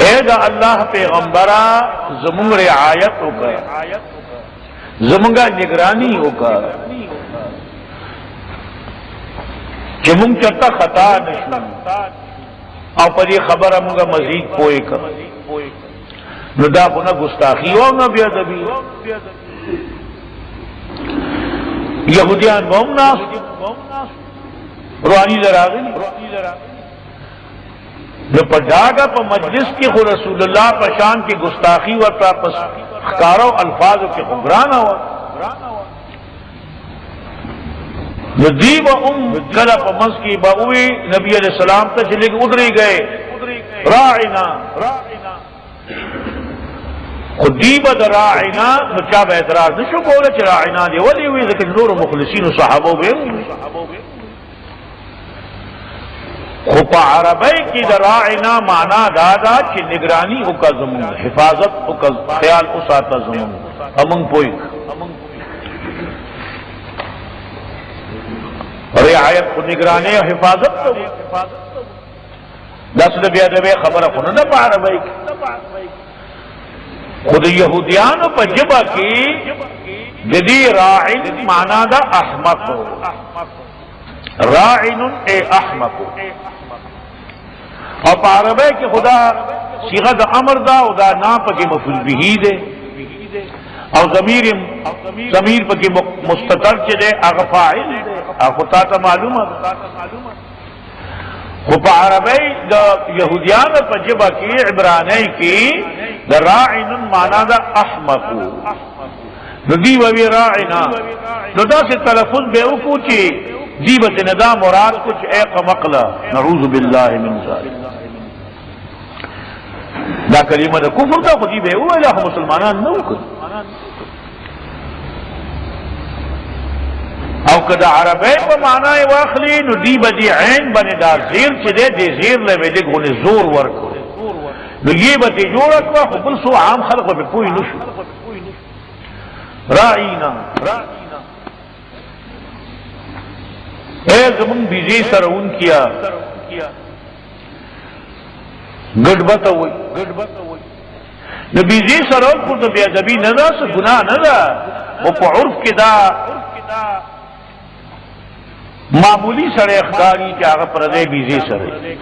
اے دا اللہ پیغمبرا زمون رعایت ہوگا زمونگا نگرانی ہوگا زمون چرتا خطا نشو او پدی خبر امونگا مزید پوئے کا نو دا خنا گستاخی ہو نا بیادبی یہودیان بہم ناس روحانی لراغی نو پا ڈاگا پا مجلس کی خو رسول اللہ پشان کی گستاخی ورطا پس خکارو الفاظو کی خبرانا ہوا نو دی با کلا پا منس کی باوی نبی علیہ السلام تا چلے کے ادری گئے راعنا خود دی با دا راعنا نو چا با اعتراض نشو بولا چا راعنا دی ولی ہوئی لیکن نور مخلصین و صحابو بے خوپا عربی کی دا راعنا معنی دادا چی نگرانی اکا زمون حفاظت اکا خیال اساتا زمون امنگ پوئک رعایت کو نگرانی حفاظت تو دس بیادبی خبر خون دا پا عربی خود یہودیان پا جبا کی جدی راعن معنی دا احمق راعن اے احمق اور پا عربی کی خدا صیغہ دا امر دا او دا نا پا کی مفعول بہی دے او ضمیر پا کی مستتر چلے اغفاعل دے خطا تا معلوم ہے خوپا عربی دا یہودیان پا جبا کی عبرانی کی دا راعن مانا دا احمقو ندی وی راعنا ندا سے تلفظ بے اوکو چی دیبت ندا مراد کچھ ایق مقلا نعوذ باللہ من ذالک دا کلمہ دا کفر دا خودی بے اوہ الہ مسلمانان نو کر او کدا عربی پا معنی واخلی نو دی بدی عین بنی دا زیر چی دے دی زیر لے میں دیکھ انہیں زور ورکو نو یہ بدی جوڑکوا خبل سو عام خلق پہ کوئی نشو رائینا اے زمن بیزی سرون کیا گڑبت ہوئی نو بیزی سرون کو تو بے ادبی ندا سو گناہ ندا وہ پا عرف کی دا معمولی سڑے اخداری چاہا پردے بیزی سڑے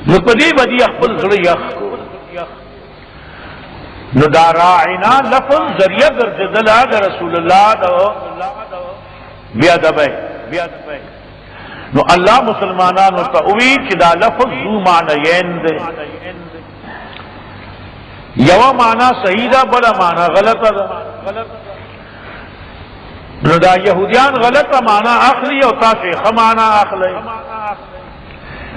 نو پدی بدی اخبر سڑے یخ نو دا راعنا لفظ ذریعہ گرددلا دا رسول اللہ دا بیادبے نو اللہ مسلمانانو تاوی چی دا لفظ دو معنیین دے یو معنی صحیح دا بلا معنی غلط دا نو دا یہودیان غلط معنی اخلی او تا شیخ معنی اخلی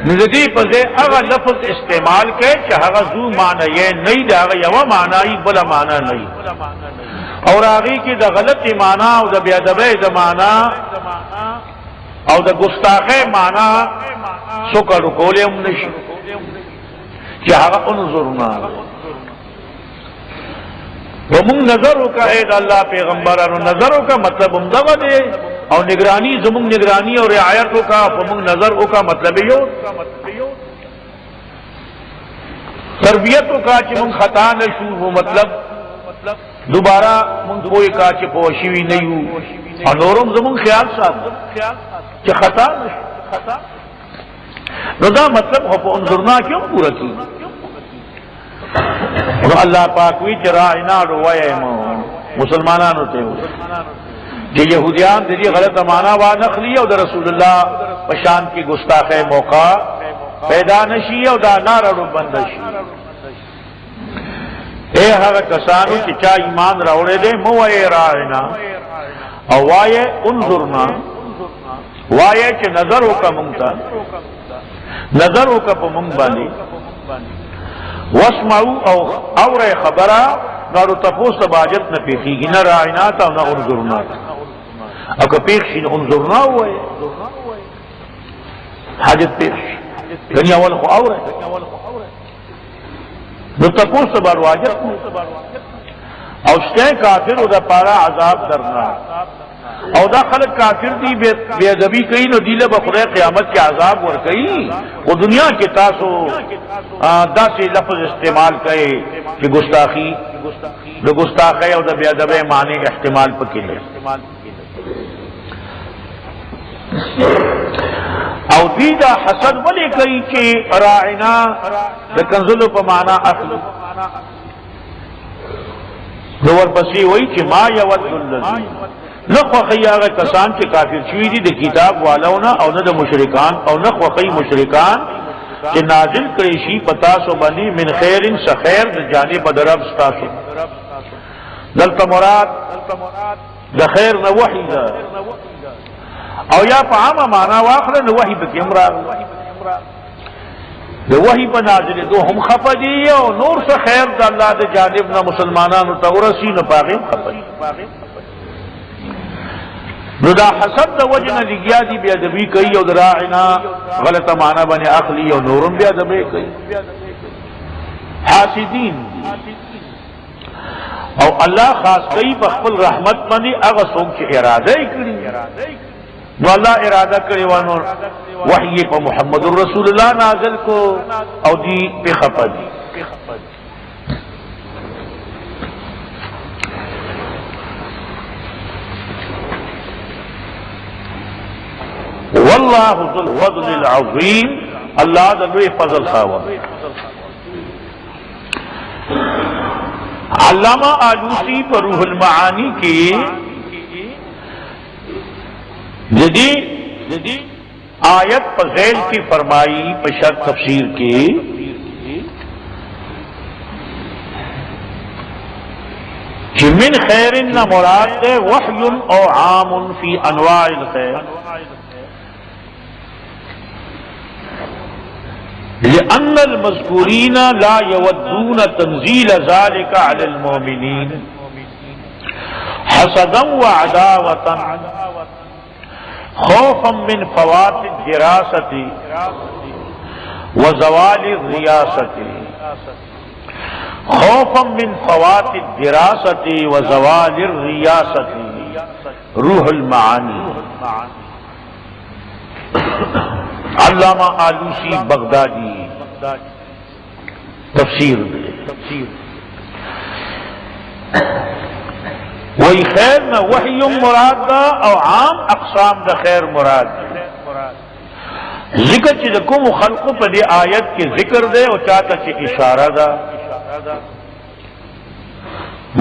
نزدی پزے اغا لفظ استعمال کے چاہا زو معنی یہ نہیں دا اغا یو معنی بلا معنی نہیں اور آغی کی دا غلط معنی او دا بیادبے دا معنی او دا گستاخے معنی سکا رکولے ام نشی چاہا انظرنا ومن نظروں کا اے اللہ پیغمبرانو نظروں کا مطلب امدغا دے اور نگرانی زمون نگرانی اور رعایتوں کا ومن نظروں کا مطلب یو تربیتوں کا چمن خطا نشو وہ مطلب دوبارہ من کوئی کا چپوشیوی نہیں ہو اور نورم زمون خیال صاحب چھ خطا نشو رضا مطلب ہو انظرنا کیوں پورا کی اللہ پاک وی چرائنا روائے مسلمانان ہوتے ہو کہ یہودیان دیدی غلط معنی وانخلی او دا رسول اللہ پشان کی گستاخ موقع پیدا نشی او دا نارا رو بندشی اے ہر کسانو چی چا ایمان روڑے دے موائے رائنا او وائے انظرنا وائے چی نظروں کا منگتا نظروں کا پا منگ باندی واسمعو او رے خبرہ نارو تفوس تباجت نہ پیخی گی نہ رائناتا نہ انظرناتا اگر پیخشی نہ انظرنا ہوا ہے حاجت پیخش یعنی اول خو او رے نو تفوس تبارو آجت او شته کافر او د پاره عذاب درنا او دا خلق کافر دی بے ادبی کوي نو دیله به خدای قیامت کې عذاب ور کوي او دنیا کې تاسو داسې لفظ استعمال کړي چې ګستاخی د ګستاخی او د بے ادبی معنی احتمال پکې نه او دی دا حسد ولی کوي چې راعنا د کنزلو په معنا اخلي نو ورپسې وایي چې ما یود الذین نخوخی هغه کسان چې کافر شوي دي د کتاب والونه او نه د مشرکان او نخوخی مشرکان چې نازل کړي شي پتا سو باندې من خیر سخیر د جانب درب ستاسو دلته مراد د خیر نه وحی ده او یا په عامه معنا واخله نو وحی به کوم راغلی د وحی په نازل دو هم خفدی او نور څه خیر د الله د جانب نه مسلمانانو ته ورسی نه پاغه خفدی نو دا حسد د وجه نه لګیا دي بیا ادبی کوي او دراعنا غلطه معنا باندې عقلی او نورم بیا ادبی کوي حاسدین او الله خاص کوي په خپل رحمت باندې هغه څوک چې اراده کړی نو الله اراده کړی وانه وحی په محمد رسول الله نازل کو او دی په خپد والله ذو الفضل العظیم الله د لوی فضل خاوند علامہ آلوسی پر روح المعانی کی جدی آیت پر ذیل کی فرمائی پشر تفسیر کی کہ من خیر نہ مراد ہے وحی او عام فی انواع الخیر لأن المذكورين لا يودون تنزيل ذلك على المؤمنين حسدا وعداوة خوفا من فوات الدراسة وزوال الرياسة خوفا من فوات الدراسة وزوال الرياسة روح المعانی علامہ آلوسی بغدادی تفسیر وہی خیر نہ وحی مراد دا او عام اقسام دا خیر مراد ذکر چی دکم خلق پا دی آیت کی ذکر دے او چاہتا چی اشارہ دا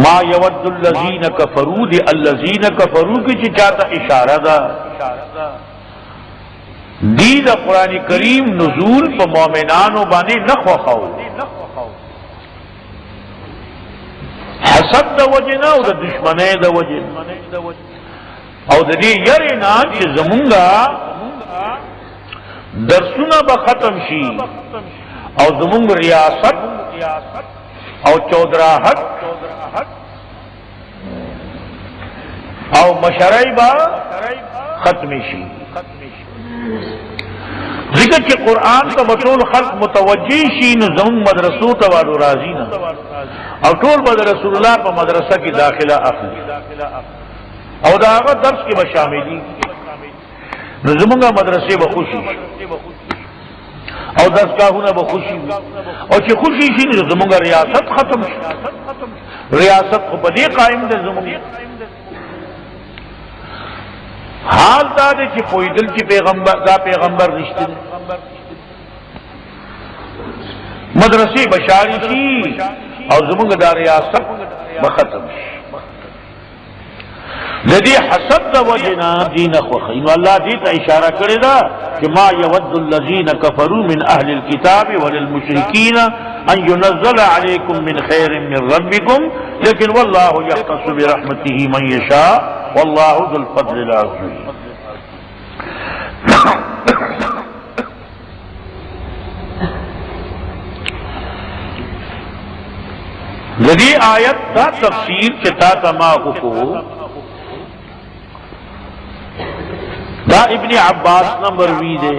ما یود الذین کفروا دی الذین کفروا کی چی چاہتا اشارہ دا دی دا قرآن کریم نزول پا مومنانو بانے نخوخاو حسد دا وجنا او دا دشمنے دا وجنا او دا دی یرینا چی زمونگا درسونا با ختم شی او زمونگ ریاست او چودراحت او مشرعی با ختم شی ذکر کہ قرآن کا بطول خلق متوجہ شین زمون مدرسو توالو رازینا او طول بد رسول اللہ پا مدرسہ کی داخلہ اخلی او دا آغا درس کی بشاملی نظمونگا مدرسے بخوشی او درس کاہونا بخوشی او چی خوشی شین نظمونگا ریاست ختم شی ریاست کو بدی قائم دے زمونگا حال دا دے چی پویدل چی پیغمبر رشتے مدرسی بشاری شی او زمونگ دا ریاست بختم شی لدی حسد دا وجنا دین خوخین واللہ دیتا اشارہ کرے دا کہ ما یود الذین کفروا من اہل الكتاب وللمشرکین ان ينزل علیکم من خیر من ربکم لیکن واللہ یختص برحمته من یشاء واللہ ذو الفضل العظیم لدی آیت دا تفسیر چتا تماغو کو دا ابن عباس نمبر وی دے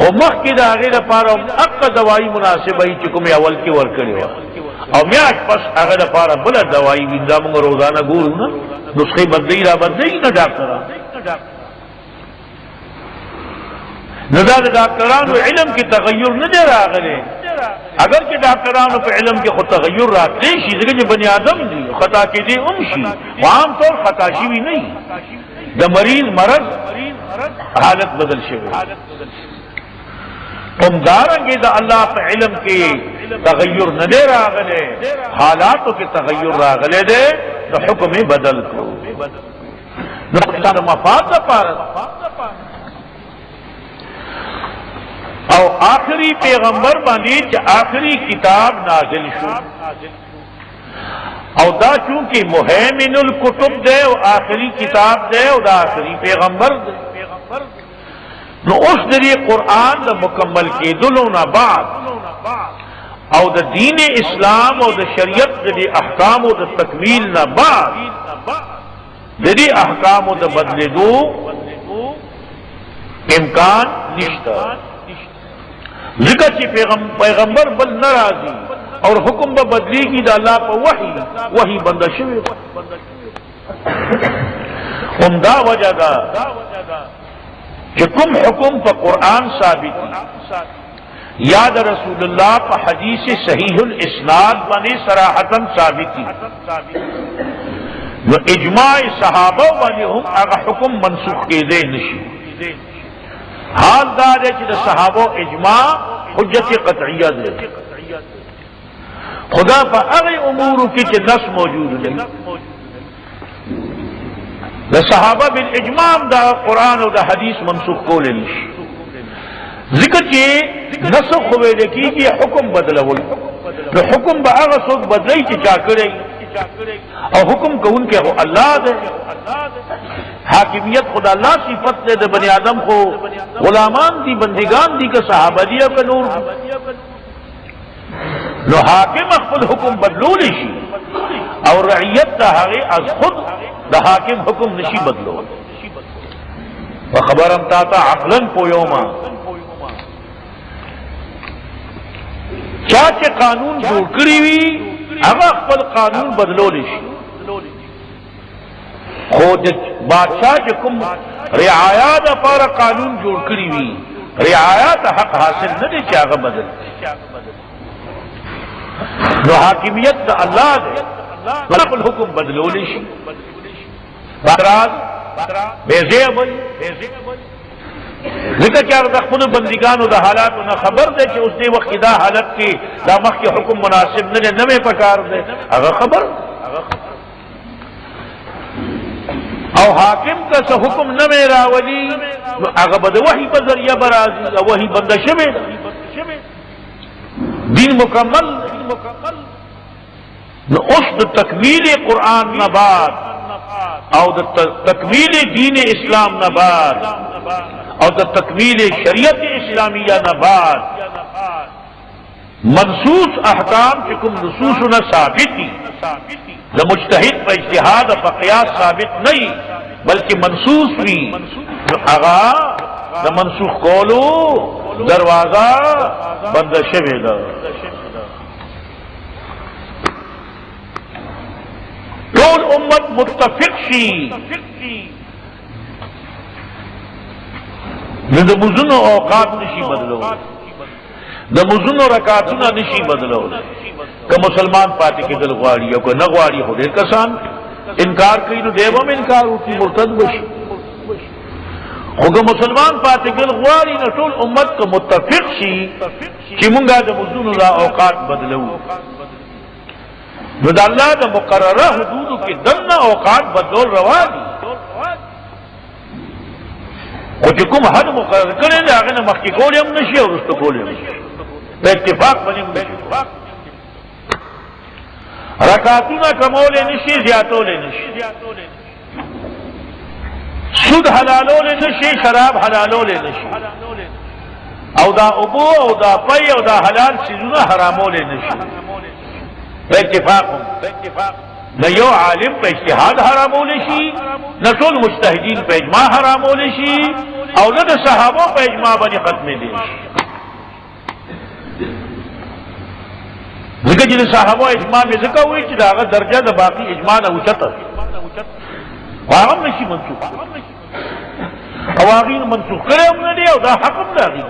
خو مخکې د هغې لپاره حقه دوایي مناسبه وي چې کومې اول کې ورکړې وه او میاشت پس هغه لپاره بله دوایي وي. دا موږ روزانه ګورو نه نسخې بدلوي را بدلوي نه ډاکټران. نو دا د ډاکټرانو علم کې تغیر نه دی راغلی. اگر چې ډاکټرانو په علم کې خو تغیر راتلی شي ځکه چې بني آدم دي خطا کېدی هم شي خو عام طور خطا شوي نه وي. د مریض مرض حالت بدل شوی همدارنګه د الله په علم کې تغیر نه دی راغلی حالاتو کې تغیر راغلی دی نو حکم یې بدل کړو. نو د مفاد لپاره او آخری پیغمبر باندې چې آخری کتاب نازل شو او دا چونکہ مہیمن الکتب دے او آخری کتاب دے او دا آخری پیغمبر دے نو اس دری قرآن دا مکمل کی دلونا بعد او دا دین اسلام او دا شریعت دری احکام او دا تکمیل نا بعد دری احکام او دا بدل دو امکان نشتا ذکر چی پیغمبر بل نرازی اور حکم با بدلی کی دا اللہ پا وحی بندہ شوی عمدہ وجہ دا کہ کم حکم پا قرآن ثابت یاد رسول اللہ پا حدیث صحیح الاسناد بنے صراحتاً ثابتی و اجماع صحابہ بنے ہم اگا حکم منسوخ کے دے نشی حال دا دے چی دا صحابہ اجماع حجت قطعیہ دے خدا پا اغی امورو کی چی نص موجود نہیں دا صحابہ بالاجماع دا قرآن و دا حدیث منسوخ کو لنش ذکر چی نسخ ہوئے لکی کی حکم بدلول نو حکم با اغا سوک بدلی چی چاکرے اور حکم کو ان کے ہو اللہ دے حاکمیت خدا اللہ صفت دے دے بنی آدم کو غلامان دی بندگان دی کا صحابہ دیا کا نور نو حاکم خود حکم بدلو نشی اور رعیت دا حقی از خود دا حاکم حکم نشی بدلو وخبرم تاتا عقلن پویوما چاچے قانون جوڑ کری وی اگر خپل قانون بدلو نشی خود بادشاہ جکم رعایات پارا قانون جوڑ کری وی رعایات حق حاصل نہ دے چاگا بدل نو حاکمیت دا اللہ دے خلق الحکم بدلو نشی بادراز بیزے ابل ذکر چاہ دا خود بندگانو دا حالاتو نا خبر دے کہ اس دے وقت دا حالت کی دا مخ کی حکم مناسب نہ نمے پکار دے اگر خبر او حاکم کا سا حکم نمے راولی اگر بد وحی بذریعہ برازی وحی بندہ شبے دین مکمل نو اس دا تکمیل قرآن نباد او دا تکمیل دین اسلام نباد او دا تکمیل شریعت اسلامیہ نباد منصوص احکام چکم نصوصنا ثابتی دا مجتہد پا اجتہاد پا قیاس ثابت نہیں بلکہ منصوص بھی اغا دا منسوخ کولو دروازہ بند شوے دا طول امت متفق شی دا مزن اوقات نشی بدلو دا مزن رکاتنا نشی بدلو کہ مسلمان پاتی کے دل غواری او کہ نغواری ہو دیر کسان انکار کئی نو دیوام انکار ہوتی مرتد بشی خوگا مسلمان پاتی گل غواری نو طول امت کا متفق شی چی منگا دا مزن دا اوقات بدلو نو دا اللہ دا مقررہ حدودو کی دن اوقات بدلول روا دی خو چی کم حد مقرر کرے دا آگے نا مخی کولی ہم نشی اور رستو کولی ہم نشی با اتفاق بنی ہم نشی رکاتونا کمولے نشی زیادولے نشی سود حلالولے نشی شراب حلالولے نشی او دا ابو او دا پی او دا حلال سیزونا حرامولے نشی با اتفاق ہم نہ یو عالم پہ اجتہاد حرامولے شی نہ طول مجتہدین پہ اجماع حرامولے شی او نه د صحابه په اجماع باندې ختمې دي ځکه چې د صحابه اجماع به ځکه وایي چې داغه درجه د باقي اجماع نه اوچته هغه نشي منسوخ او هغه منسوخ کړي هم نه دي او دا حق هم دی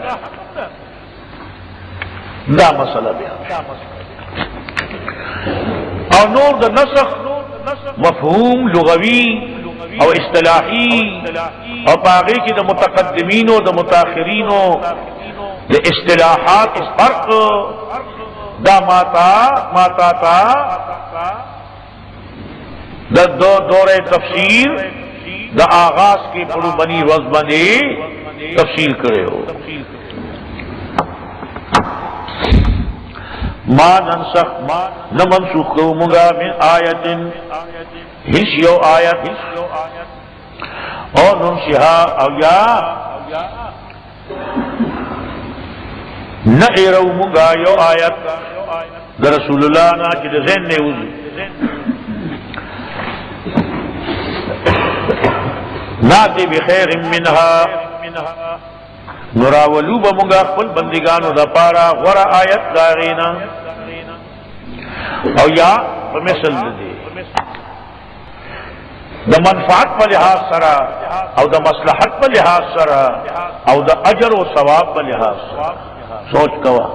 دا مسله بیا او نور د نسخ مفهوم لغوي او اصطلاحي او باقي کې د متقدمین او د متأخرین د اصطلاحات فرق دا ماتا تا د دور تفسیر د آغاز کی پڑو بنی روز بنی تفصیل کرے ہو ما ننسخ نہ منسوخ کرو منگا من آیت ہنس یو آیت اور ننسیہا او یا نہ ایرو منگا یو آیت دا رسول اللہ نا چی دا ذہن نے اوزی ناتی بخیر منها نراولو بمونگا خپل بندگانو دا پارا غورا آیت داغینا او یا بمثل دے دا منفعت پا لحاظ سرا او دا مصلحت پا لحاظ سرا او دا اجر و ثواب پا لحاظ سرا سوچ کوا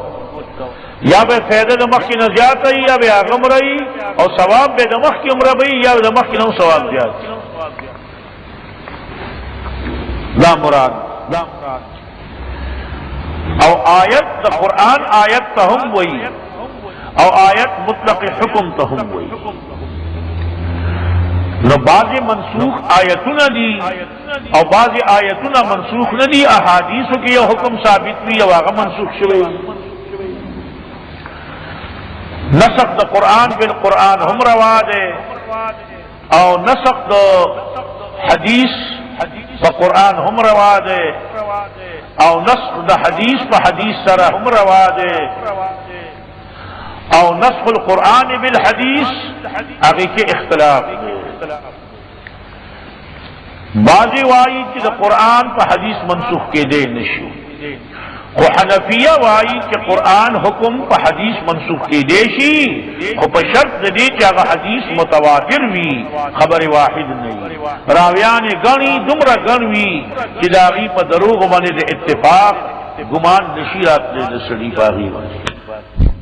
یا بے فیدہ دا مخ کی نزیات رہی یا بے آغم رہی اور ثواب بے دا مخ کی عمرہ بھئی یا دا مخ کی نو ثواب زیاد لا مراد او آیت دا قرآن آیت تہم وئی او آیت مطلق حکم تہم وئی نو بعض منسوخ آیتنا دی او بعض آیتنا منسوخ ندی احادیثو کی یہ حکم ثابت بھی او آغا منسوخ شوئی نسخ دا قرآن بالقرآن ہم روا دے او نسخ دا حدیث پا قرآن ہم روا دے او نسخ دا حدیث پا حدیث سرا ہم روا دے او نسخ القرآن بالحدیث اگے کے اختلاف بعضی وائی کہ دا قرآن پا حدیث منسوخ کے دے نشو خو حنفیہ وائی کہ قرآن حکم پا حدیث منسوخ کی دیشی خو پا شرط دی کہ اگر حدیث متواتر وی خبر واحد نہیں راویان گنی دمرا گنوی کہ داغی پا دروغ مانے دے اتفاق گمان نشیرات دے سڑی باغی مانے